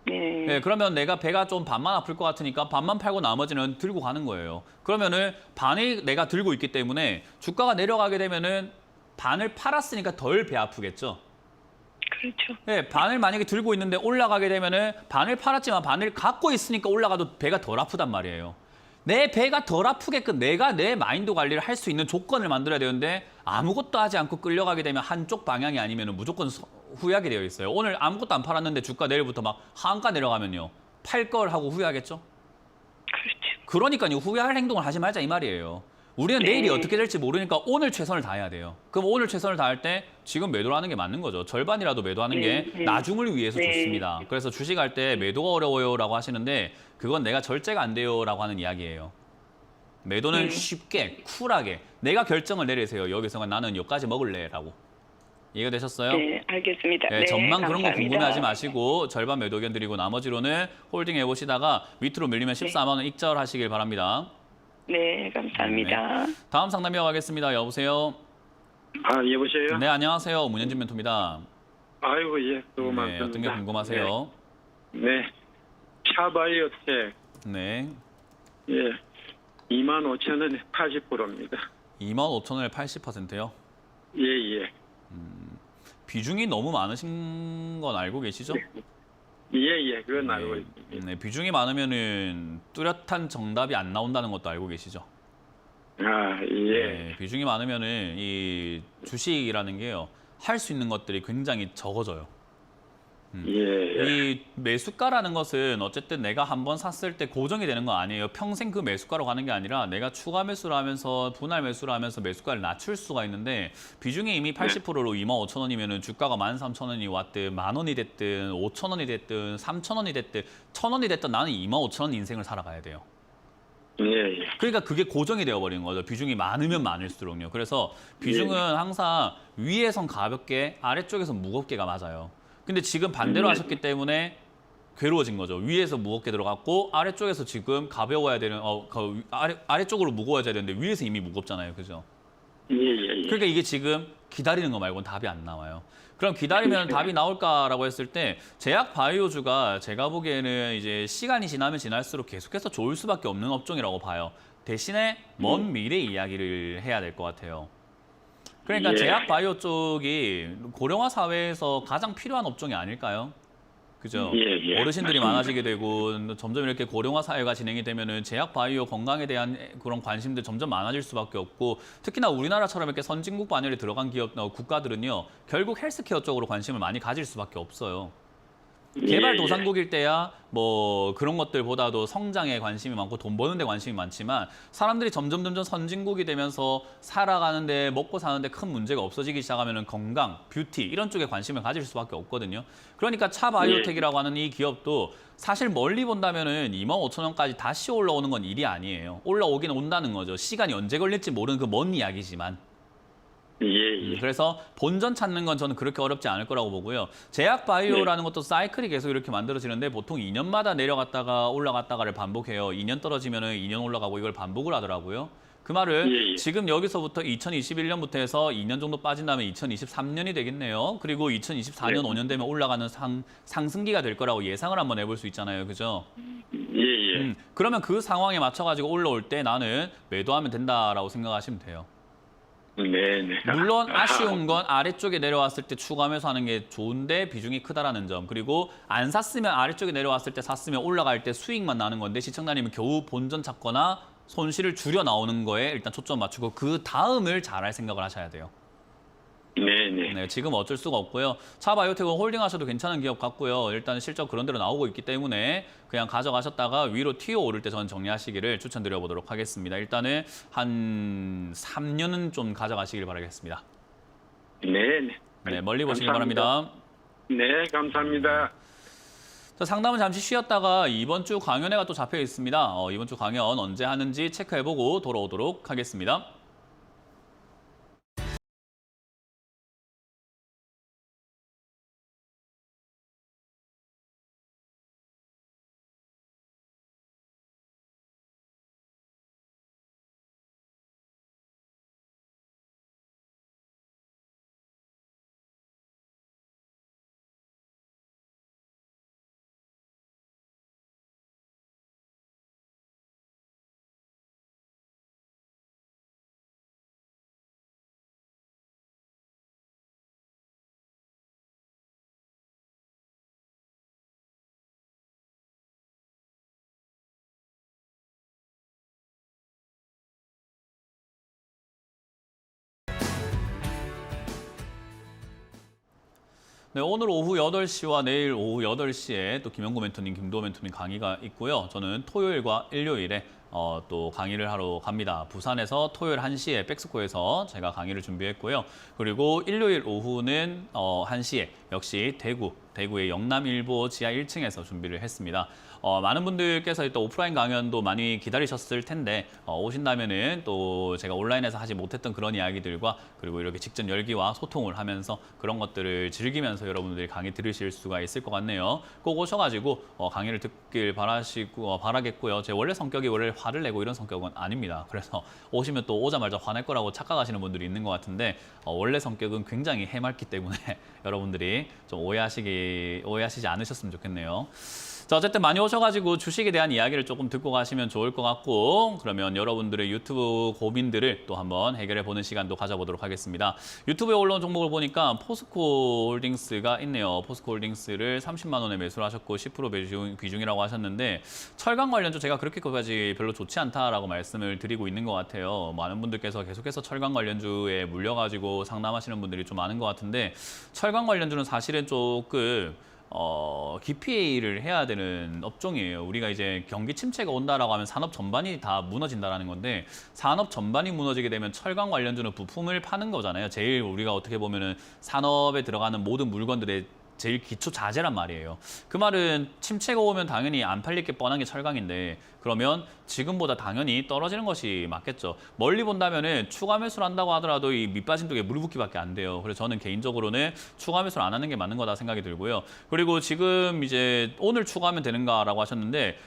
네, 그러면 내가 배가 좀 반만 아플 것 같으니까 반만 팔고 나머지는 들고 가는 거예요. 그러면은 반을 내가 들고 있기 때문에 주가가 내려가게 되면은 반을 팔았으니까 덜 배 아프겠죠. 그렇죠. 네, 반을 만약에 들고 있는데 올라가게 되면은 반을 팔았지만 반을 갖고 있으니까 올라가도 배가 덜 아프단 말이에요. 내 배가 덜 아프게끔 내가 내 마인드 관리를 할 수 있는 조건을 만들어야 되는데 아무것도 하지 않고 끌려가게 되면 한쪽 방향이 아니면 무조건 후회하게 되어 있어요. 오늘 아무것도 안 팔았는데 주가 내일부터 막 하한가 내려가면요. 팔 걸 하고 후회하겠죠? 그렇죠. 그러니까요. 후회할 행동을 하지 말자 이 말이에요. 우리는 내일이 어떻게 될지 모르니까 오늘 최선을 다해야 돼요. 그럼 오늘 최선을 다할 때 지금 매도를 하는 게 맞는 거죠. 절반이라도 매도하는 게 나중을 위해서 좋습니다. 그래서 주식할 때 매도가 어려워요라고 하시는데 그건 내가 절제가 안 돼요라고 하는 이야기예요. 매도는 쉽게 쿨하게 내가 결정을 내리세요. 여기서 나는 여기까지 먹을래라고. 이해가 되셨어요? 네, 알겠습니다. 네, 전망 그런 거 감사합니다. 궁금해하지 마시고 절반 매도 의견 드리고 나머지로는 홀딩 해보시다가 밑으로 밀리면 14만 원 익절하시길 바랍니다. 네, 감사합니다. 네. 다음 상담 이어가겠습니다. 여보세요? 아, 여보세요? 네, 안녕하세요. 문현진 멘토입니다. 아이고, 예, 수고 네, 많습니다. 어떤 게 궁금하세요? 네. 샤바이오텍, 네. 예, 25,000원에 80%입니다. 25,000원에 80%요? 예, 예. 비중이 너무 많으신 건 알고 계시죠? 예, 예, 그건 알고 있습니다. 네, 비중이 많으면은 뚜렷한 정답이 안 나온다는 것도 알고 계시죠? 아, 예. 네, 비중이 많으면은 이 주식이라는 게요. 할 수 있는 것들이 굉장히 적어져요. 예. 이 매수가라는 것은 어쨌든 내가 한번 샀을 때 고정이 되는 거 아니에요. 평생 그 매수가로 가는 게 아니라 내가 추가 매수를 하면서 분할 매수를 하면서 매수가를 낮출 수가 있는데 비중이 이미 80%로 25,000원이면은 주가가 13,000원이 왔든 10,000원이 됐든 5,000원이 됐든 3,000원이 됐든 1,000원이 됐든 나는 25,000원 인생을 살아가야 돼요. 예, 예. 그러니까 그게 고정이 되어버리는 거죠. 비중이 많으면 많을수록요. 그래서 비중은 항상 위에선 가볍게 아래쪽에선 무겁게가 맞아요. 근데 지금 반대로 하셨기 때문에 괴로워진 거죠. 위에서 무겁게 들어갔고 아래쪽에서 지금 가벼워야 되는 아래쪽으로 무거워져야 되는데 위에서 이미 무겁잖아요. 그죠? 예, 예, 예. 그러니까 이게 지금 기다리는 거 말고는 답이 안 나와요. 그럼 기다리면 답이 나올까라고 했을 때 제약 바이오주가 제가 보기에는 이제 시간이 지나면 지날수록 계속해서 좋을 수밖에 없는 업종이라고 봐요. 대신에 먼 미래 이야기를 해야 될 것 같아요. 그러니까 예. 제약 바이오 쪽이 고령화 사회에서 가장 필요한 업종이 아닐까요? 그죠? 예, 예. 어르신들이 맞습니다. 많아지게 되고 점점 이렇게 고령화 사회가 진행이 되면은 제약 바이오 건강에 대한 그런 관심들 점점 많아질 수밖에 없고 특히나 우리나라처럼 이렇게 선진국 반열에 들어간 기업 국가들은요 결국 헬스케어 쪽으로 관심을 많이 가질 수밖에 없어요. 개발도상국일 때야 뭐 그런 것들보다도 성장에 관심이 많고 돈 버는 데 관심이 많지만 사람들이 점점 선진국이 되면서 살아가는데 먹고 사는데 큰 문제가 없어지기 시작하면 건강, 뷰티 이런 쪽에 관심을 가질 수밖에 없거든요. 그러니까 차바이오텍이라고 하는 이 기업도 사실 멀리 본다면은 25,000원까지 다시 올라오는 건 일이 아니에요. 올라오긴 온다는 거죠. 시간이 언제 걸릴지 모르는 그 먼 이야기지만. 예, 예. 그래서 본전 찾는 건 저는 그렇게 어렵지 않을 거라고 보고요. 제약 바이오라는 것도 사이클이 계속 이렇게 만들어지는데 보통 2년마다 내려갔다가 올라갔다가를 반복해요. 2년 떨어지면은 2년 올라가고 이걸 반복을 하더라고요. 그 말은 예, 예. 지금 여기서부터 2021년부터 해서 2년 정도 빠진 다음에 2023년이 되겠네요. 그리고 2024년 네. 5년 되면 올라가는 상승기가 될 거라고 예상을 한번 해볼 수 있잖아요. 그죠? 예, 예. 그러면 그 상황에 맞춰가지고 올라올 때 나는 매도하면 된다라고 생각하시면 돼요. 네, 네. 물론 아쉬운 건 아래쪽에 내려왔을 때 추가 매수하는 게 좋은데 비중이 크다라는 점. 그리고 안 샀으면 아래쪽에 내려왔을 때 샀으면 올라갈 때 수익만 나는 건데 시청자님은 겨우 본전 찾거나 손실을 줄여 나오는 거에 일단 초점 맞추고 그 다음을 잘할 생각을 하셔야 돼요. 네, 네. 네, 지금 어쩔 수가 없고요. 차바이오텍은 홀딩 하셔도 괜찮은 기업 같고요. 일단 실적 그런 대로 나오고 있기 때문에 그냥 가져가셨다가 위로 튀어 오를 때 저는 정리하시기를 추천드려 보도록 하겠습니다. 일단은 한 3년은 좀 가져가시길 바라겠습니다. 네, 네. 네, 멀리 보시기 감사합니다. 바랍니다. 네, 감사합니다. 자, 상담은 잠시 쉬었다가 이번 주 강연회가 또 잡혀 있습니다. 이번 주 강연 언제 하는지 체크해보고 돌아오도록 하겠습니다. 네, 오늘 오후 8시와 내일 오후 8시에 또 김영구 멘토님, 김도호 멘토님 강의가 있고요. 저는 토요일과 일요일에 또 강의를 하러 갑니다. 부산에서 토요일 1시에 백스코에서 제가 강의를 준비했고요. 그리고 일요일 오후는 1시에 역시 대구의 영남일보 지하 1층에서 준비를 했습니다. 많은 분들께서 또 오프라인 강연도 많이 기다리셨을 텐데 오신다면은 또 제가 온라인에서 하지 못했던 그런 이야기들과 그리고 이렇게 직접 열기와 소통을 하면서 그런 것들을 즐기면서 여러분들이 강의 들으실 수가 있을 것 같네요. 꼭 오셔가지고 강의를 듣길 바라겠고요. 제 원래 성격이 원래 화를 내고 이런 성격은 아닙니다. 그래서 오시면 또 오자마자 화낼 거라고 착각하시는 분들이 있는 것 같은데 원래 성격은 굉장히 해맑기 때문에 여러분들이 좀 오해하시지 않으셨으면 좋겠네요. 자, 어쨌든 많이 오셔가지고 주식에 대한 이야기를 조금 듣고 가시면 좋을 것 같고 그러면 여러분들의 유튜브 고민들을 또 한번 해결해 보는 시간도 가져보도록 하겠습니다. 유튜브에 올라온 종목을 보니까 포스코 홀딩스가 있네요. 포스코 홀딩스를 30만 원에 매수를 하셨고 10% 비중이라고 하셨는데 철강 관련주 제가 그렇게까지 별로 좋지 않다라고 말씀을 드리고 있는 것 같아요. 많은 분들께서 계속해서 철강 관련주에 물려가지고 상담하시는 분들이 좀 많은 것 같은데 철강 관련주는 사실은 조금 기피를 해야 되는 업종이에요. 우리가 이제 경기 침체가 온다라고 하면 산업 전반이 다 무너진다라는 건데 산업 전반이 무너지게 되면 철강 관련주는 부품을 파는 거잖아요. 제일 우리가 어떻게 보면은 산업에 들어가는 모든 물건들의 제일 기초 자재란 말이에요. 그 말은 침체가 오면 당연히 안 팔릴 게 뻔한 게 철강인데 그러면 지금보다 당연히 떨어지는 것이 맞겠죠. 멀리 본다면은 추가 매수를 한다고 하더라도 이 밑빠진 쪽에 물이 붓기밖에 안 돼요. 그래서 저는 개인적으로는 추가 매수를 안 하는 게 맞는 거다 생각이 들고요. 그리고 지금 이제 오늘 추가하면 되는가라고 하셨는데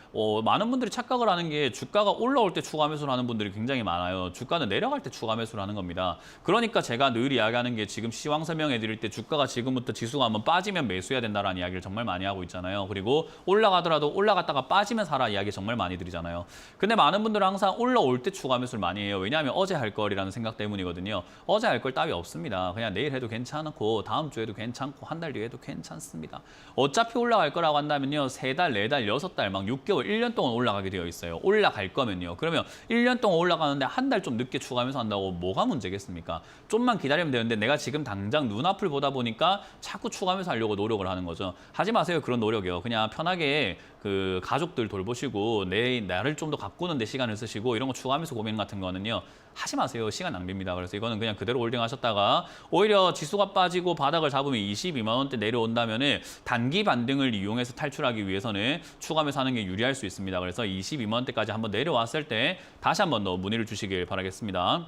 많은 분들이 착각을 하는 게 주가가 올라올 때 추가 매수를 하는 분들이 굉장히 많아요. 주가는 내려갈 때 추가 매수를 하는 겁니다. 그러니까 제가 늘 이야기하는 게 지금 시황 설명해 드릴 때 주가가 지금부터 지수가 한번 빠지면 매수해야 된다라는 이야기를 정말 많이 하고 있잖아요. 그리고 올라가더라도 올라갔다가 빠지면 사라 이야기 정말 많이 드리잖아요. 근데 많은 분들은 항상 올라올 때 추가 매수를 많이 해요. 왜냐하면 어제 할 거리라는 생각 때문이거든요. 어제 할 걸 따위 없습니다. 그냥 내일 해도 괜찮고 다음 주에도 괜찮고 한 달 뒤에도 괜찮습니다. 어차피 올라갈 거라고 한다면요. 3달, 4달, 6달, 막 6개월, 1년 동안 올라가게 되어 있어요. 올라갈 거면요. 그러면 1년 동안 올라가는데 한 달 좀 늦게 추가 매수한다고 뭐가 문제겠습니까? 좀만 기다리면 되는데 내가 지금 당장 눈앞을 보다 보니까 자꾸 추가 매수하려고 노력을 하는 거죠. 하지 마세요. 그런 노력이요. 그냥 편하게 그 가족들 돌보시고 나를 좀 더 가꾸는 데 시간을 쓰시고 이런 거 추가하면서 고민 같은 거는요. 하지 마세요. 시간 낭비입니다. 그래서 이거는 그냥 그대로 홀딩 하셨다가 오히려 지수가 빠지고 바닥을 잡으면 22만 원대 내려온다면은 단기 반등을 이용해서 탈출하기 위해서는 추가 매수하는 게 유리할 수 있습니다. 그래서 22만 원대까지 한번 내려왔을 때 다시 한번 더 문의를 주시길 바라겠습니다.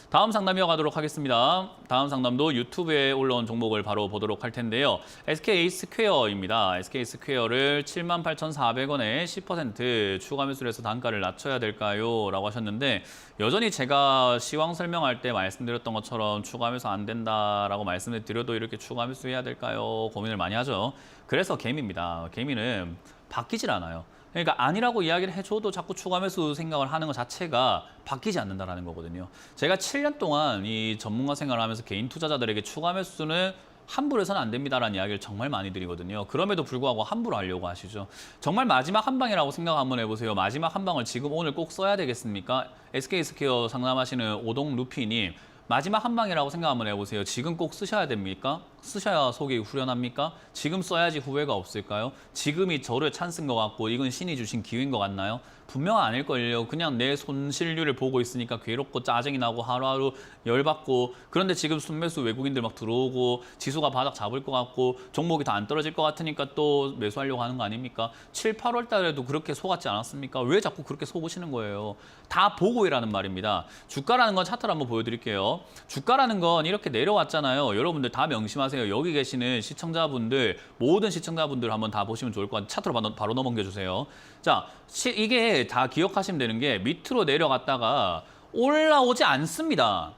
다음 상담 이어가도록 하겠습니다. 다음 상담도 유튜브에 올라온 종목을 바로 보도록 할 텐데요. SK 스퀘어입니다. SK 스퀘어를 78,400원에 10% 추가 매수를 해서 단가를 낮춰야 될까요? 라고 하셨는데 여전히 제가 시황 설명할 때 말씀드렸던 것처럼 추가 매수 안 된다라고 말씀을 드려도 이렇게 추가 매수해야 될까요? 고민을 많이 하죠. 그래서 개미입니다. 개미는 바뀌질 않아요. 그러니까 아니라고 이야기를 해줘도 자꾸 추가 매수 생각을 하는 것 자체가 바뀌지 않는다는 거거든요. 제가 7년 동안 이 전문가 생활을 하면서 개인 투자자들에게 추가 매수는 함부로 해서는 안 됩니다라는 이야기를 정말 많이 드리거든요. 그럼에도 불구하고 함부로 하려고 하시죠. 정말 마지막 한 방이라고 생각 한번 해보세요. 마지막 한 방을 지금 오늘 꼭 써야 되겠습니까? SK 스퀘어 상담하시는 오동 루피님. 마지막 한 방이라고 생각 한번 해보세요. 지금 꼭 쓰셔야 됩니까? 쓰셔야 속이 후련합니까? 지금 써야지 후회가 없을까요? 지금이 저를 찬스인 것 같고 이건 신이 주신 기회인 것 같나요? 분명 아닐걸요. 그냥 내 손실률을 보고 있으니까 괴롭고 짜증이 나고 하루하루 열받고 그런데 지금 순매수 외국인들 막 들어오고 지수가 바닥 잡을 것 같고 종목이 더 안 떨어질 것 같으니까 또 매수하려고 하는 거 아닙니까? 7, 8월 달에도 그렇게 속았지 않았습니까? 왜 자꾸 그렇게 속으시는 거예요? 다 보고 일하는 말입니다. 주가라는 건 차트를 한번 보여드릴게요. 주가라는 건 이렇게 내려왔잖아요. 여러분들 다 명심하세요. 여기 계시는 시청자분들, 모든 시청자분들 한번 다 보시면 좋을 것 같아요. 차트로 바로 넘겨주세요. 자, 이게 다 기억하시면 되는 게 밑으로 내려갔다가 올라오지 않습니다.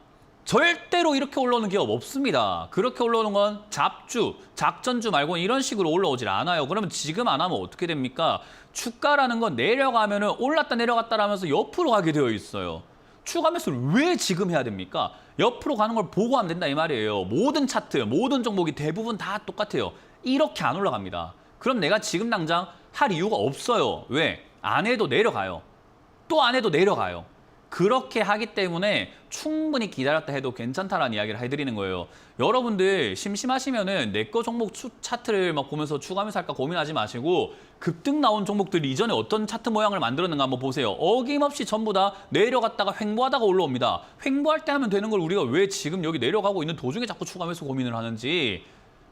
절대로 이렇게 올라오는 기업 없습니다. 그렇게 올라오는 건 잡주, 작전주 말고는 이런 식으로 올라오질 않아요. 그러면 지금 안 하면 어떻게 됩니까? 주가라는 건 내려가면은 올랐다 내려갔다 하면서 옆으로 가게 되어 있어요. 추가 매수를 왜 지금 해야 됩니까? 옆으로 가는 걸 보고 하면 된다 이 말이에요. 모든 차트, 모든 종목이 대부분 다 똑같아요. 이렇게 안 올라갑니다. 그럼 내가 지금 당장 할 이유가 없어요. 왜? 안 해도 내려가요. 또 안 해도 내려가요. 그렇게 하기 때문에 충분히 기다렸다 해도 괜찮다라는 이야기를 해드리는 거예요. 여러분들 심심하시면은 내 거 종목 차트를 막 보면서 추가 매수 할까 고민하지 마시고 급등 나온 종목들 이전에 어떤 차트 모양을 만들었는가 한번 보세요. 어김없이 전부 다 내려갔다가 횡보하다가 올라옵니다. 횡보할 때 하면 되는 걸 우리가 왜 지금 여기 내려가고 있는 도중에 자꾸 추가 매수 고민을 하는지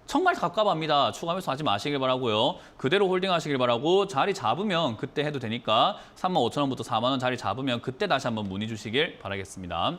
정말 갑갑합니다. 추가 매수 하지 마시길 바라고요. 그대로 홀딩하시길 바라고 자리 잡으면 그때 해도 되니까 35,000원부터 4만 원 자리 잡으면 그때 다시 한번 문의 주시길 바라겠습니다.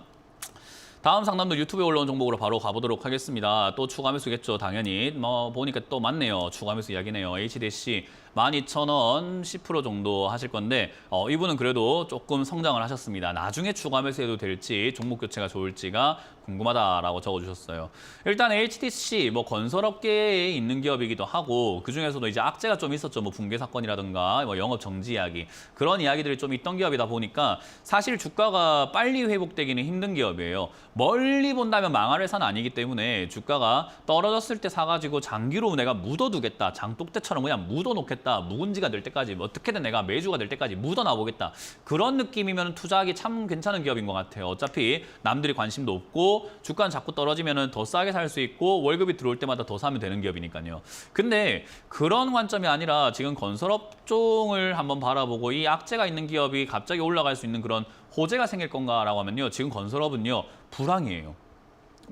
다음 상담도 유튜브에 올라온 종목으로 바로 가보도록 하겠습니다. 또 추가 매수겠죠, 당연히. 뭐 보니까 또 맞네요. 추가 매수 이야기네요. HDC 12,000원 10% 정도 하실 건데 이분은 그래도 조금 성장을 하셨습니다. 나중에 추가 매수해도 될지 종목 교체가 좋을지가 궁금하다라고 적어주셨어요. 일단 HDC 뭐 건설업계에 있는 기업이기도 하고 그 중에서도 이제 악재가 좀 있었죠. 뭐 붕괴 사건이라든가 뭐 영업 정지 이야기 그런 이야기들이 좀 있던 기업이다 보니까 사실 주가가 빨리 회복되기는 힘든 기업이에요. 멀리 본다면 망할 회사는 아니기 때문에 주가가 떨어졌을 때 사가지고 장기로 내가 묻어두겠다. 장독대처럼 그냥 묻어놓겠다. 묵은지가 될 때까지 어떻게든 내가 매주가 될 때까지 묻어놔보겠다. 그런 느낌이면 투자하기 참 괜찮은 기업인 것 같아요. 어차피 남들이 관심도 없고 주가는 자꾸 떨어지면 더 싸게 살 수 있고 월급이 들어올 때마다 더 사면 되는 기업이니까요. 근데 그런 관점이 아니라 지금 건설업종을 한번 바라보고 이 악재가 있는 기업이 갑자기 올라갈 수 있는 그런 호재가 생길 건가라고 하면요. 지금 건설업은요. 불황이에요.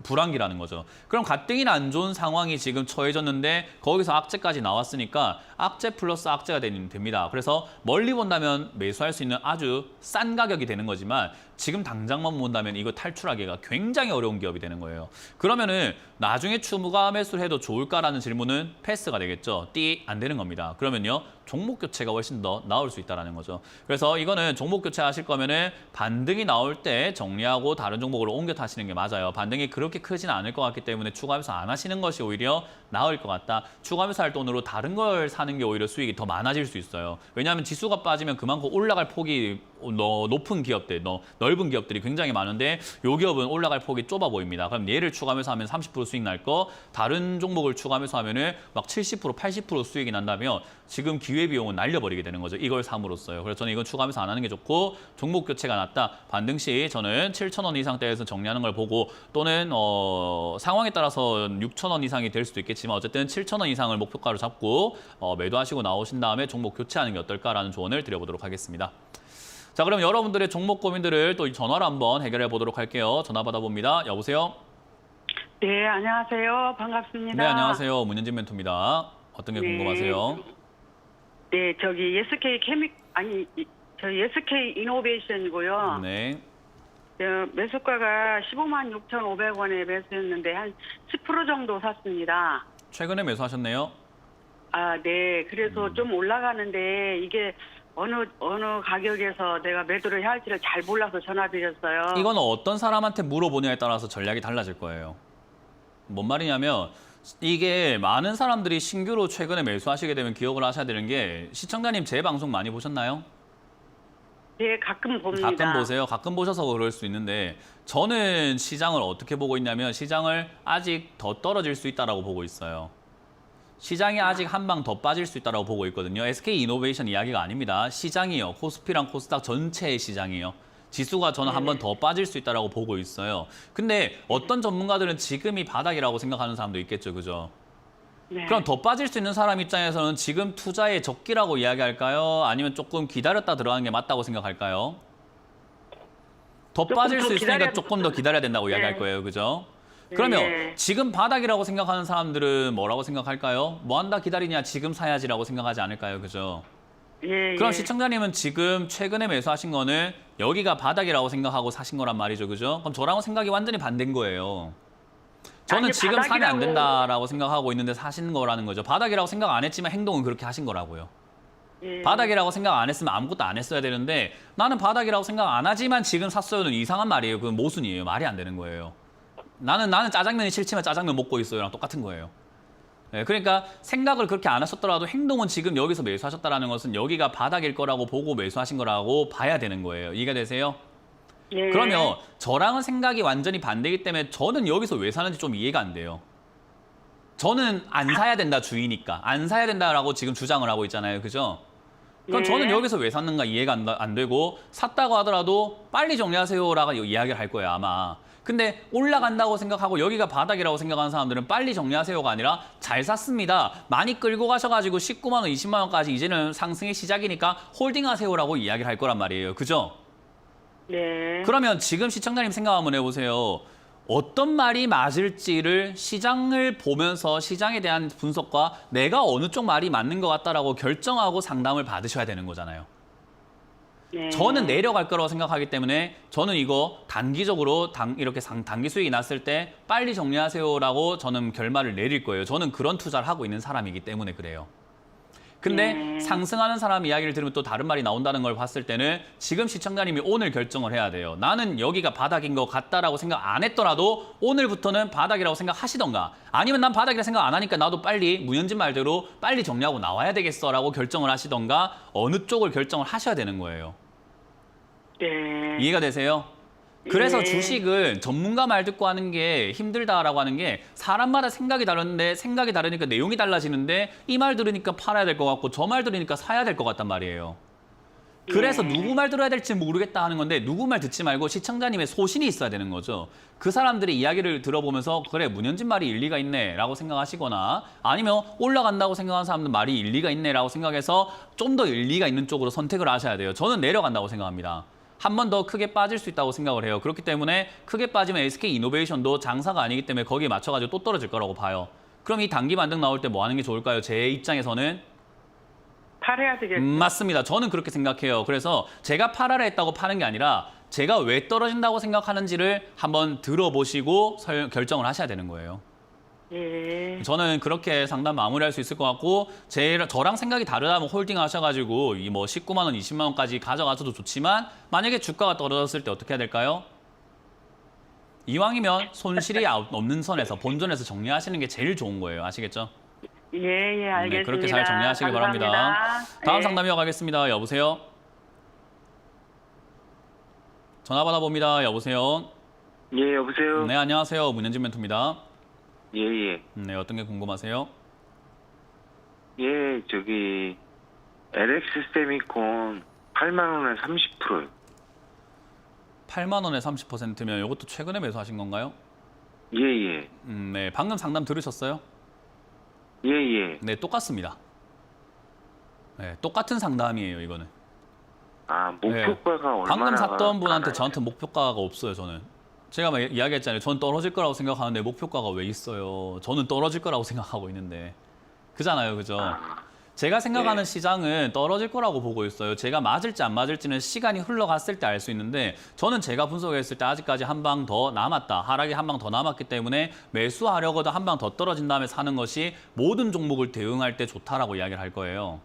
불안기라는 거죠. 그럼 가뜩이나 안 좋은 상황이 지금 처해졌는데 거기서 악재까지 나왔으니까 악재 플러스 악재가 됩니다. 그래서 멀리 본다면 매수할 수 있는 아주 싼 가격이 되는 거지만 지금 당장만 본다면 이거 탈출하기가 굉장히 어려운 기업이 되는 거예요. 그러면은 나중에 추가 매수를 해도 좋을까라는 질문은 패스가 되겠죠. 띠 안 되는 겁니다. 그러면요. 종목 교체가 훨씬 더 나올 수 있다는 거죠. 그래서 이거는 종목 교체하실 거면은 반등이 나올 때 정리하고 다른 종목으로 옮겨 타시는 게 맞아요. 반등이 그렇게 크지는 않을 것 같기 때문에 추가 매수 안 하시는 것이 오히려 나을 것 같다. 추가 매수할 돈으로 다른 걸 사는 게 오히려 수익이 더 많아질 수 있어요. 왜냐하면 지수가 빠지면 그만큼 올라갈 폭이 높은 기업들, 넓은 기업들이 굉장히 많은데 이 기업은 올라갈 폭이 좁아 보입니다. 그럼 얘를 추가 매수하면 30% 수익 날 거, 다른 종목을 추가 매수하면은 막 70%, 80% 수익이 난다면 지금 기회비용은 날려버리게 되는 거죠. 이걸 삼으로써요. 그래서 저는 이건 추가 매수 안 하는 게 좋고 종목 교체가 낫다. 반등 시 저는 7,000원 이상 대에서 정리하는 걸 보고 또는 상황에 따라서 6,000원 이상이 될 수도 있겠지만 어쨌든 7,000원 이상을 목표가로 잡고 매도하시고 나오신 다음에 종목 교체하는 게 어떨까라는 조언을 드려보도록 하겠습니다. 자, 그럼 여러분들의 종목 고민들을 또 전화로 한번 해결해 보도록 할게요. 전화 받아봅니다. 여보세요? 네, 안녕하세요. 반갑습니다. 네, 안녕하세요. 문현진 멘토입니다. 어떤 게 궁금하세요? 네, 저기 저희 SK 이노베이션이고요. 네. 매수가가 15만 6,500원에 매수했는데 한 10% 정도 샀습니다. 최근에 매수하셨네요? 아, 네. 그래서 좀 올라가는데 이게 어느 가격에서 내가 매도를 해야 할지를 잘 몰라서 전화드렸어요. 이건 어떤 사람한테 물어보냐에 따라서 전략이 달라질 거예요. 뭔 말이냐면 이게 많은 사람들이 신규로 최근에 매수하시게 되면 기억을 하셔야 되는 게 시청자님 제 방송 많이 보셨나요? 네, 가끔 봅니다. 가끔 보세요. 가끔 보셔서 그럴 수 있는데 저는 시장을 어떻게 보고 있냐면 시장을 아직 더 떨어질 수 있다라고 보고 있어요. 시장이 아직 한 방 더 빠질 수 있다고 보고 있거든요. SK 이노베이션 이야기가 아닙니다. 시장이요. 코스피랑 코스닥 전체의 시장이요. 지수가 저는 한 번 더 빠질 수 있다고 보고 있어요. 근데 어떤 전문가들은 지금이 바닥이라고 생각하는 사람도 있겠죠. 그죠? 네. 그럼 더 빠질 수 있는 사람 입장에서는 지금 투자의 적기라고 이야기할까요? 아니면 조금 기다렸다 들어가는 게 맞다고 생각할까요? 더 조금 빠질 더 수 있으니까 기다려- 조금 더 기다려야 된다고 이야기할 거예요. 그죠? 그러면 네. 지금 바닥이라고 생각하는 사람들은 뭐라고 생각할까요? 뭐 한다 기다리냐 지금 사야지라고 생각하지 않을까요? 그죠? 예, 그럼 예. 시청자님은 지금 최근에 매수하신 거는 여기가 바닥이라고 생각하고 사신 거란 말이죠. 그죠? 그럼 저랑은 생각이 완전히 반대인 거예요. 저는 아니, 지금 사면 안 바닥이라고- 된다라고 생각하고 있는데 사신 거라는 거죠. 바닥이라고 생각 안 했지만 행동은 그렇게 하신 거라고요. 예. 바닥이라고 생각 안 했으면 아무것도 안 했어야 되는데 나는 바닥이라고 생각 안 하지만 지금 샀어요는 이상한 말이에요. 그건 모순이에요. 말이 안 되는 거예요. 나는 짜장면이 싫지만 짜장면 먹고 있어요랑 똑같은 거예요. 네, 그러니까 생각을 그렇게 안 하셨더라도 행동은 지금 여기서 매수하셨다는 것은 여기가 바닥일 거라고 보고 매수하신 거라고 봐야 되는 거예요. 이해가 되세요? 예. 그러면 저랑은 생각이 완전히 반대이기 때문에 저는 여기서 왜 사는지 좀 이해가 안 돼요. 저는 안 사야 된다 주의니까. 안 사야 된다라고 지금 주장을 하고 있잖아요. 그죠? 그럼 네. 저는 여기서 왜 샀는가 이해가 안 되고 샀다고 하더라도 빨리 정리하세요라고 이야기를 할 거예요. 아마. 근데 올라간다고 생각하고 여기가 바닥이라고 생각하는 사람들은 빨리 정리하세요가 아니라 잘 샀습니다. 많이 끌고 가셔가지고 19만 원, 20만 원까지 이제는 상승의 시작이니까 홀딩하세요라고 이야기를 할 거란 말이에요. 그죠? 네. 그러면 지금 시청자님 생각 한번 해보세요. 어떤 말이 맞을지를 시장을 보면서 시장에 대한 분석과 내가 어느 쪽 말이 맞는 것 같다라고 결정하고 상담을 받으셔야 되는 거잖아요. 네. 저는 내려갈 거라고 생각하기 때문에 저는 이거 단기적으로 이렇게 단기 수익이 났을 때 빨리 정리하세요라고 저는 결말을 내릴 거예요. 저는 그런 투자를 하고 있는 사람이기 때문에 그래요. 근데 상승하는 사람 이야기를 들으면 또 다른 말이 나온다는 걸 봤을 때는 지금 시청자님이 오늘 결정을 해야 돼요. 나는 여기가 바닥인 것 같다라고 생각 안 했더라도 오늘부터는 바닥이라고 생각하시던가 아니면 난 바닥이라 생각 안 하니까 나도 빨리 문현진 말대로 빨리 정리하고 나와야 되겠어라고 결정을 하시던가 어느 쪽을 결정을 하셔야 되는 거예요. 네. 이해가 되세요? 그래서 네. 주식은 전문가 말 듣고 하는 게 힘들다라고 하는 게 사람마다 생각이 다른데 생각이 다르니까 내용이 달라지는데 이 말 들으니까 팔아야 될 것 같고 저 말 들으니까 사야 될 것 같단 말이에요. 그래서 누구 말 들어야 될지 모르겠다 하는 건데 누구 말 듣지 말고 시청자님의 소신이 있어야 되는 거죠. 그 사람들의 이야기를 들어보면서 그래 문현진 말이 일리가 있네 라고 생각하시거나 아니면 올라간다고 생각하는 사람들 말이 일리가 있네 라고 생각해서 좀 더 일리가 있는 쪽으로 선택을 하셔야 돼요. 저는 내려간다고 생각합니다. 한 번 더 크게 빠질 수 있다고 생각을 해요. 그렇기 때문에 크게 빠지면 SK 이노베이션도 장사가 아니기 때문에 거기에 맞춰가지고 또 떨어질 거라고 봐요. 그럼 이 단기 반등 나올 때 뭐 하는 게 좋을까요? 제 입장에서는 팔아야 되겠죠. 맞습니다. 저는 그렇게 생각해요. 그래서 제가 팔아라 했다고 파는 게 아니라 제가 왜 떨어진다고 생각하는지를 한번 들어보시고 결정을 하셔야 되는 거예요. 예. 저는 그렇게 상담 마무리할 수 있을 것 같고 저랑 생각이 다르다면 홀딩 하셔가지고 이 뭐 19만 원, 20만 원까지 가져가셔도 좋지만 만약에 주가가 떨어졌을 때 어떻게 해야 될까요? 이왕이면 손실이 없는 선에서 본전에서 정리하시는 게 제일 좋은 거예요. 아시겠죠? 예, 알겠습니다. 네, 그렇게 잘 정리하시기 감사합니다. 바랍니다. 다음 예. 상담 이어가겠습니다. 여보세요? 전화 받아봅니다. 여보세요? 예, 여보세요? 네, 안녕하세요. 문현진 멘토입니다. 예, 예. 네, 어떤 게 궁금하세요? 예, 저기, LX 세미콘 8만원에 30%요. 8만 원에 30%면 이것도 최근에 매수하신 건가요? 예, 예. 네, 방금 상담 들으셨어요? 예, 예. 네, 똑같습니다. 네, 똑같은 상담이에요, 이거는. 아, 목표가가 얼마나. 방금 샀던 분한테 가나요? 저한테 목표가가 없어요, 저는. 제가 막 이야기했잖아요. 저는 떨어질 거라고 생각하는데 목표가가 왜 있어요? 저는 떨어질 거라고 생각하고 있는데. 그잖아요, 그죠? 제가 생각하는 시장은 떨어질 거라고 보고 있어요. 제가 맞을지 안 맞을지는 시간이 흘러갔을 때 알 수 있는데 저는 제가 분석했을 때 아직까지 한 방 더 남았다. 하락이 한 방 더 남았기 때문에 매수하려고도 한 방 더 떨어진 다음에 사는 것이 모든 종목을 대응할 때 좋다라고 이야기를 할 거예요.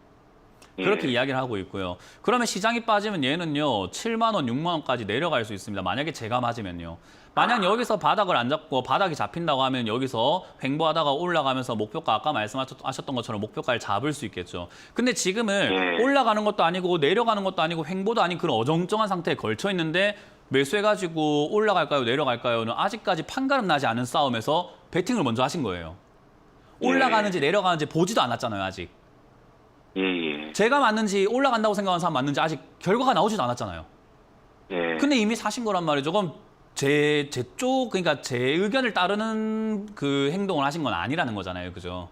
그렇게 이야기를 하고 있고요. 그러면 시장이 빠지면 얘는요. 7만 원, 6만 원까지 내려갈 수 있습니다. 만약에 제가 맞으면요. 만약 여기서 바닥을 안 잡고 바닥이 잡힌다고 하면 여기서 횡보하다가 올라가면서 목표가 아까 말씀하셨던 것처럼 목표가를 잡을 수 있겠죠. 근데 지금은 올라가는 것도 아니고 내려가는 것도 아니고 횡보도 아닌 그런 어정쩡한 상태에 걸쳐 있는데 매수해가지고 올라갈까요? 내려갈까요?는 아직까지 판가름 나지 않은 싸움에서 베팅을 먼저 하신 거예요. 올라가는지 내려가는지 보지도 않았잖아요, 아직. 예, 예. 제가 맞는지 올라간다고 생각하는 사람 맞는지 아직 결과가 나오지도 않았잖아요. 예. 근데 이미 사신 거란 말이죠. 그럼 그러니까 제 의견을 따르는 그 행동을 하신 건 아니라는 거잖아요. 그죠?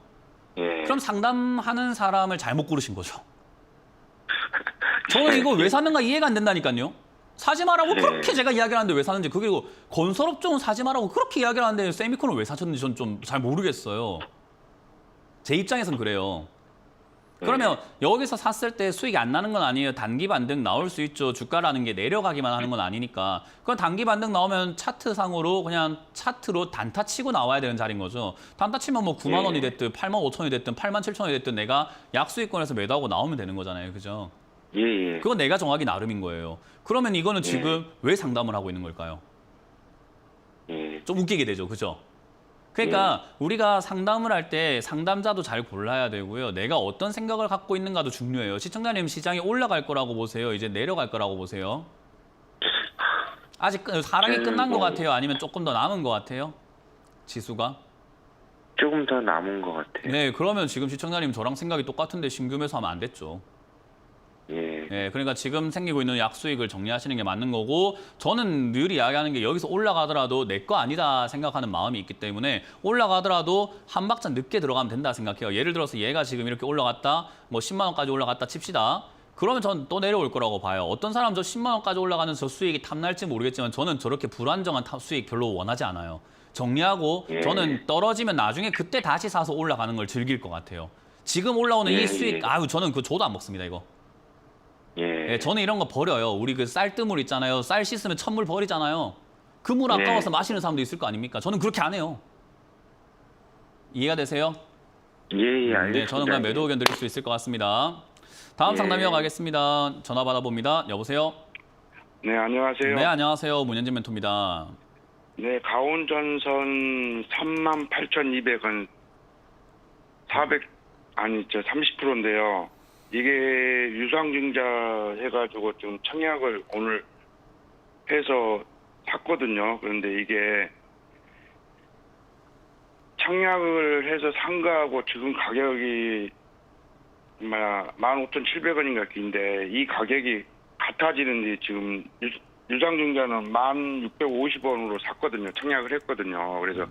예. 그럼 상담하는 사람을 잘못 고르신 거죠. 저는 이거 왜 샀는가 이해가 안 된다니까요. 사지 말라고 그렇게 제가 이야기를 하는데 왜 사는지. 그리고 건설업종은 사지 말라고 그렇게 이야기를 하는데 세미콘을 왜 사셨는지 전 좀 잘 모르겠어요. 제 입장에선 그래요. 그러면 여기서 샀을 때 수익이 안 나는 건 아니에요. 단기 반등 나올 수 있죠. 주가라는 게 내려가기만 하는 건 아니니까. 그럼 단기 반등 나오면 차트상으로 그냥 차트로 단타 치고 나와야 되는 자리인 거죠. 단타 치면 뭐 9만 원이 됐든 8만 5천 원이 됐든 8만 7천 원이 됐든 내가 약수익권에서 매도하고 나오면 되는 거잖아요. 그죠? 예, 예. 그건 내가 정하기 나름인 거예요. 그러면 이거는 지금 왜 상담을 하고 있는 걸까요? 예. 좀 웃기게 되죠. 그죠? 그러니까 우리가 상담을 할 때 상담자도 잘 골라야 되고요. 내가 어떤 생각을 갖고 있는가도 중요해요. 시청자님 시장이 올라갈 거라고 보세요? 이제 내려갈 거라고 보세요? 아직 하락이 끝난 것 같아요? 아니면 조금 더 남은 것 같아요? 지수가? 조금 더 남은 것 같아요. 네, 그러면 지금 시청자님 저랑 생각이 똑같은데 신규 매수하면 안 됐죠. 예. 네, 그러니까 지금 생기고 있는 약수익을 정리하시는 게 맞는 거고 저는 늘 이야기하는 게 여기서 올라가더라도 내 거 아니다 생각하는 마음이 있기 때문에 올라가더라도 한 박자 늦게 들어가면 된다 생각해요. 예를 들어서 얘가 지금 이렇게 올라갔다 뭐 10만 원까지 올라갔다 칩시다. 그러면 전 또 내려올 거라고 봐요. 어떤 사람 저 10만 원까지 올라가는 저 수익이 탐날지 모르겠지만 저는 저렇게 불안정한 수익 별로 원하지 않아요. 정리하고 저는 떨어지면 나중에 그때 다시 사서 올라가는 걸 즐길 것 같아요. 지금 올라오는 이 수익 아유 저는 그 줘도 안 먹습니다 이거. 예. 예, 저는 이런 거 버려요. 우리 그 쌀뜨물 있잖아요. 쌀 씻으면 찬물 버리잖아요. 그 물 아까워서 마시는 사람도 있을 거 아닙니까? 저는 그렇게 안 해요. 이해가 되세요? 예, 예, 알겠습니다. 네, 저는 그냥 매도 의견 드릴 수 있을 것 같습니다. 다음 상담 이어가겠습니다. 전화 받아봅니다. 여보세요? 네, 안녕하세요. 네, 안녕하세요. 문현진 멘토입니다. 네, 가온전선 38,200원 30%인데요. 이게 유상증자 해가지고 지금 청약을 오늘 해서 샀거든요. 그런데 이게 청약을 해서 산 거하고 지금 가격이 15,700원인가 긴데 이 가격이 같아지는지 지금 유상증자는 1,650원으로 샀거든요. 청약을 했거든요. 그래서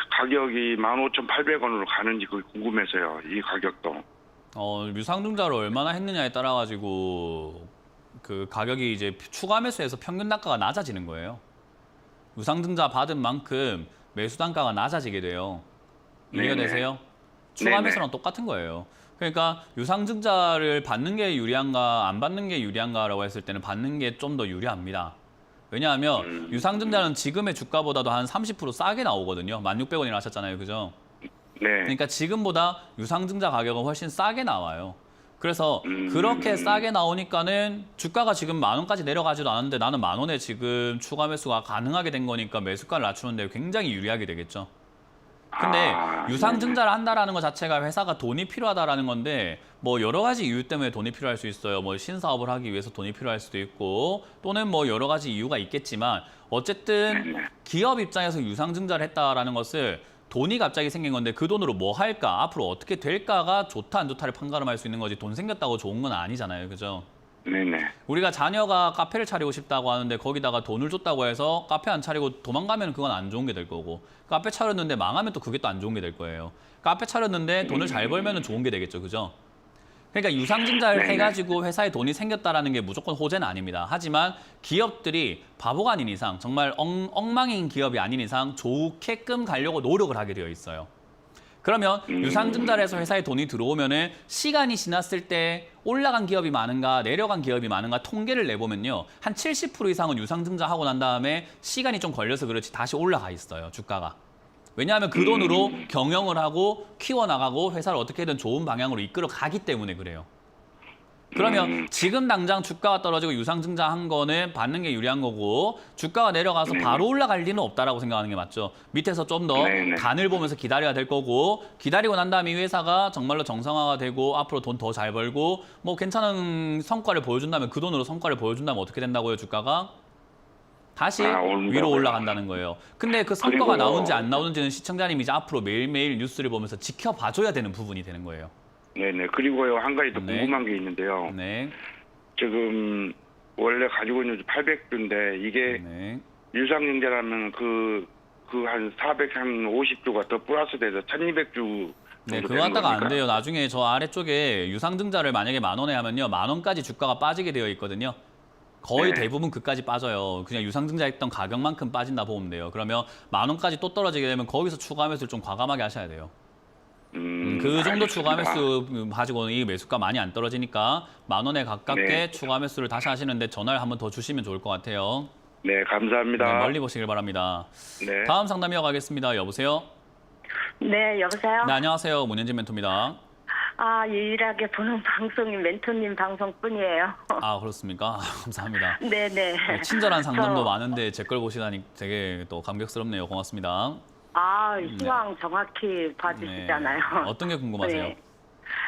가격이 15,800원으로 가는지 그게 궁금해서요. 이 가격도. 유상증자를 얼마나 했느냐에 따라 가지고 그 가격이 이제 추가 매수해서 평균 단가가 낮아지는 거예요. 유상증자 받은 만큼 매수 단가가 낮아지게 돼요. 이해가 네네. 되세요? 추가 네네. 매수랑 똑같은 거예요. 그러니까 유상증자를 받는 게 유리한가 안 받는 게 유리한가라고 했을 때는 받는 게 좀 더 유리합니다. 왜냐하면 유상증자는 지금의 주가보다도 한 30% 싸게 나오거든요. 16,000원이나 하셨잖아요. 그죠? 네. 그러니까 지금보다 유상증자 가격은 훨씬 싸게 나와요. 그래서 그렇게 싸게 나오니까는 주가가 지금 10,000원까지 내려가지도 않았는데 나는 10,000원에 지금 추가 매수가 가능하게 된 거니까 매수가를 낮추는데 굉장히 유리하게 되겠죠. 근데 유상증자를 한다라는 것 자체가 회사가 돈이 필요하다라는 건데 뭐 여러 가지 이유 때문에 돈이 필요할 수 있어요. 뭐 신사업을 하기 위해서 돈이 필요할 수도 있고 또는 뭐 여러 가지 이유가 있겠지만 어쨌든 기업 입장에서 유상증자를 했다라는 것을 돈이 갑자기 생긴 건데 그 돈으로 뭐 할까, 앞으로 어떻게 될까가 좋다 안 좋다를 판가름할 수 있는 거지 돈 생겼다고 좋은 건 아니잖아요. 그죠? 네네. 우리가 자녀가 카페를 차리고 싶다고 하는데 거기다가 돈을 줬다고 해서 카페 안 차리고 도망가면 그건 안 좋은 게 될 거고 카페 차렸는데 망하면 또 그게 또 안 좋은 게 될 거예요. 카페 차렸는데 돈을 잘 벌면 좋은 게 되겠죠. 그죠? 그러니까 유상증자를 해가지고 회사에 돈이 생겼다라는 게 무조건 호재는 아닙니다. 하지만 기업들이 바보가 아닌 이상 정말 엉망인 기업이 아닌 이상 좋게끔 가려고 노력을 하게 되어 있어요. 그러면 유상증자를 해서 회사에 돈이 들어오면은 시간이 지났을 때 올라간 기업이 많은가 내려간 기업이 많은가 통계를 내보면요. 한 70% 이상은 유상증자 하고 난 다음에 시간이 좀 걸려서 그렇지 다시 올라가 있어요. 주가가. 왜냐하면 그 돈으로 경영을 하고 키워나가고 회사를 어떻게든 좋은 방향으로 이끌어 가기 때문에 그래요. 그러면 지금 당장 주가가 떨어지고 유상증자한 거는 받는 게 유리한 거고 주가가 내려가서 바로 올라갈 리는 없다라고 생각하는 게 맞죠. 밑에서 좀 더 네네. 간을 보면서 기다려야 될 거고 기다리고 난 다음에 이 회사가 정말로 정상화가 되고 앞으로 돈 더 잘 벌고 뭐 괜찮은 성과를 보여준다면 그 돈으로 성과를 보여준다면 어떻게 된다고요? 주가가? 다시 오른다고요. 위로 올라간다는 거예요. 근데 그 성과가 그리고- 나오는지 안 나오는지는 시청자님이 이제 앞으로 매일매일 뉴스를 보면서 지켜봐줘야 되는 부분이 되는 거예요. 네네. 그리고요, 한 가지 더 네. 궁금한 게 있는데요. 네. 지금 원래 가지고 있는 800주인데 이게 네. 유상증자라면 한 450주가 더 플러스 돼서 1200주 네, 그거 갖다가 안 돼요. 나중에 저 아래쪽에 유상증자를 만약에 10,000원에 하면요. 10,000원까지 주가가 빠지게 되어 있거든요. 거의 네. 대부분 그까지 빠져요. 그냥 유상증자 했던 가격만큼 빠진다 보면 돼요. 그러면 10,000원까지 또 떨어지게 되면 거기서 추가 매수를 좀 과감하게 하셔야 돼요. 그 정도 추가 매수 가지고는 이 매수가 많이 안 떨어지니까 10,000원에 가깝게 네. 추가 매수를 다시 하시는데 전화를 한번 더 주시면 좋을 것 같아요. 네, 감사합니다. 네, 멀리 보시길 바랍니다. 네. 다음 상담 이어가겠습니다. 여보세요? 네, 여보세요? 네, 안녕하세요. 문현진 멘토입니다. 아, 유일하게 보는 방송이 멘토님 방송뿐이에요. 아, 그렇습니까? 감사합니다. 네네. 네, 친절한 상담도 저- 많은데 제 걸 보시다니 되게 또 감격스럽네요. 고맙습니다. 아, 시황 정확히 봐주시잖아요. 네. 어떤 게 궁금하세요? 네.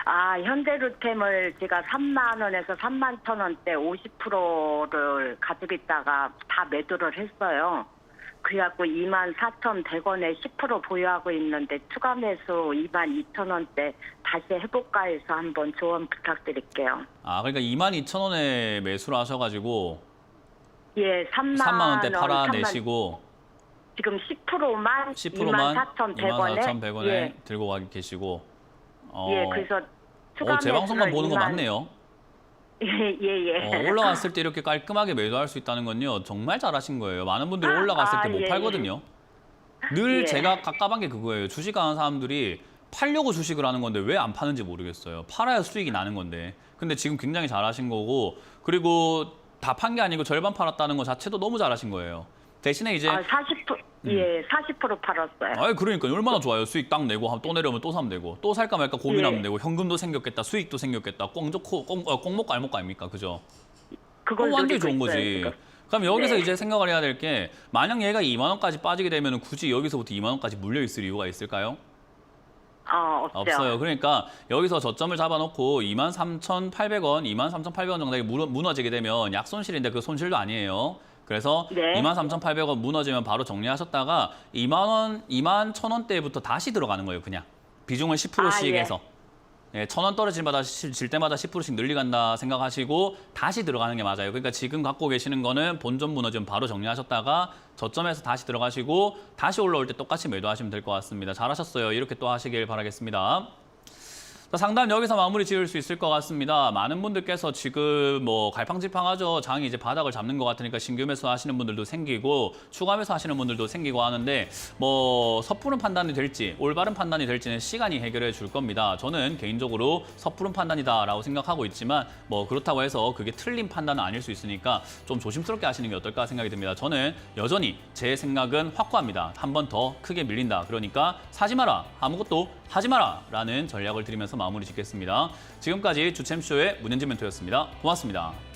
아, 현대루템을 제가 3만 원에서 3만 1,000원대 50%를 가지고 있다가 다 매도를 했어요. 그래갖고 24,100원에 10% 보유하고 있는데 추가 매수 22,000원대 다시 해볼까 해서 한번 조언 부탁드릴게요. 아, 그러니까 22,000원에 매수를 하셔가지고 예, 3만 원대 팔아 3만 내시고 지금 10%만 10%만 24,100원에 24,100원에 예, 들고 가기 계시고. 예, 그래서 추가 제 방송만 매수를 보는 거 2만 맞네요. 예. 올라갔을 때 이렇게 깔끔하게 매도할 수 있다는 건요. 정말 잘하신 거예요. 많은 분들이 올라갔을 때 못 예, 팔거든요. 늘 예. 제가 갑갑한 게 그거예요. 주식하는 사람들이 팔려고 주식을 하는 건데 왜 안 파는지 모르겠어요. 팔아야 수익이 나는 건데. 근데 지금 굉장히 잘하신 거고 그리고 다 판 게 아니고 절반 팔았다는 것 자체도 너무 잘하신 거예요. 대신에 이제 40% 팔았어요. 아이 그러니까 얼마나 좋아요. 수익 딱 내고 또 내려오면 또 사면 되고 또 살까 말까 고민하면 예. 되고 현금도 생겼겠다. 수익도 생겼겠다. 꽁 좋고 꽁목 깔목 아닙니까? 그죠? 그걸 완전히 노리고 좋은 있어요, 거지. 지금. 그럼 여기서 네. 이제 생각을 해야 될 게 만약 얘가 2만 원까지 빠지게 되면 굳이 여기서부터 2만 원까지 물려 있을 이유가 있을까요? 없죠. 없어요. 그러니까 여기서 저점을 잡아놓고 23,800원, 23,800원 정도에 무너지게 되면 약손실인데 그 손실도 아니에요. 그래서 네. 23,800원 무너지면 바로 정리하셨다가 2만 원, 2만 1,000원대부터 다시 들어가는 거예요. 그냥 비중을 10%씩 예. 해서. 네, 1,000원 떨어질 때마다 10%씩 늘려간다 생각하시고 다시 들어가는 게 맞아요. 그러니까 지금 갖고 계시는 거는 본전 무너지면 바로 정리하셨다가 저점에서 다시 들어가시고 다시 올라올 때 똑같이 매도하시면 될 것 같습니다. 잘하셨어요. 이렇게 또 하시길 바라겠습니다. 자, 상담 여기서 마무리 지을 수 있을 것 같습니다. 많은 분들께서 지금 뭐 갈팡질팡하죠. 장이 이제 바닥을 잡는 것 같으니까 신규 매수 하시는 분들도 생기고 추가 매수 하시는 분들도 생기고 하는데 뭐 섣부른 판단이 될지 올바른 판단이 될지는 시간이 해결해 줄 겁니다. 저는 개인적으로 섣부른 판단이다라고 생각하고 있지만 뭐 그렇다고 해서 그게 틀린 판단은 아닐 수 있으니까 좀 조심스럽게 하시는 게 어떨까 생각이 듭니다. 저는 여전히 제 생각은 확고합니다. 한 번 더 크게 밀린다. 그러니까 사지 마라. 아무것도 하지 마라. 라는 전략을 드리면서 마무리 짓겠습니다. 지금까지 주챔쇼의 문현진 멘토였습니다. 고맙습니다.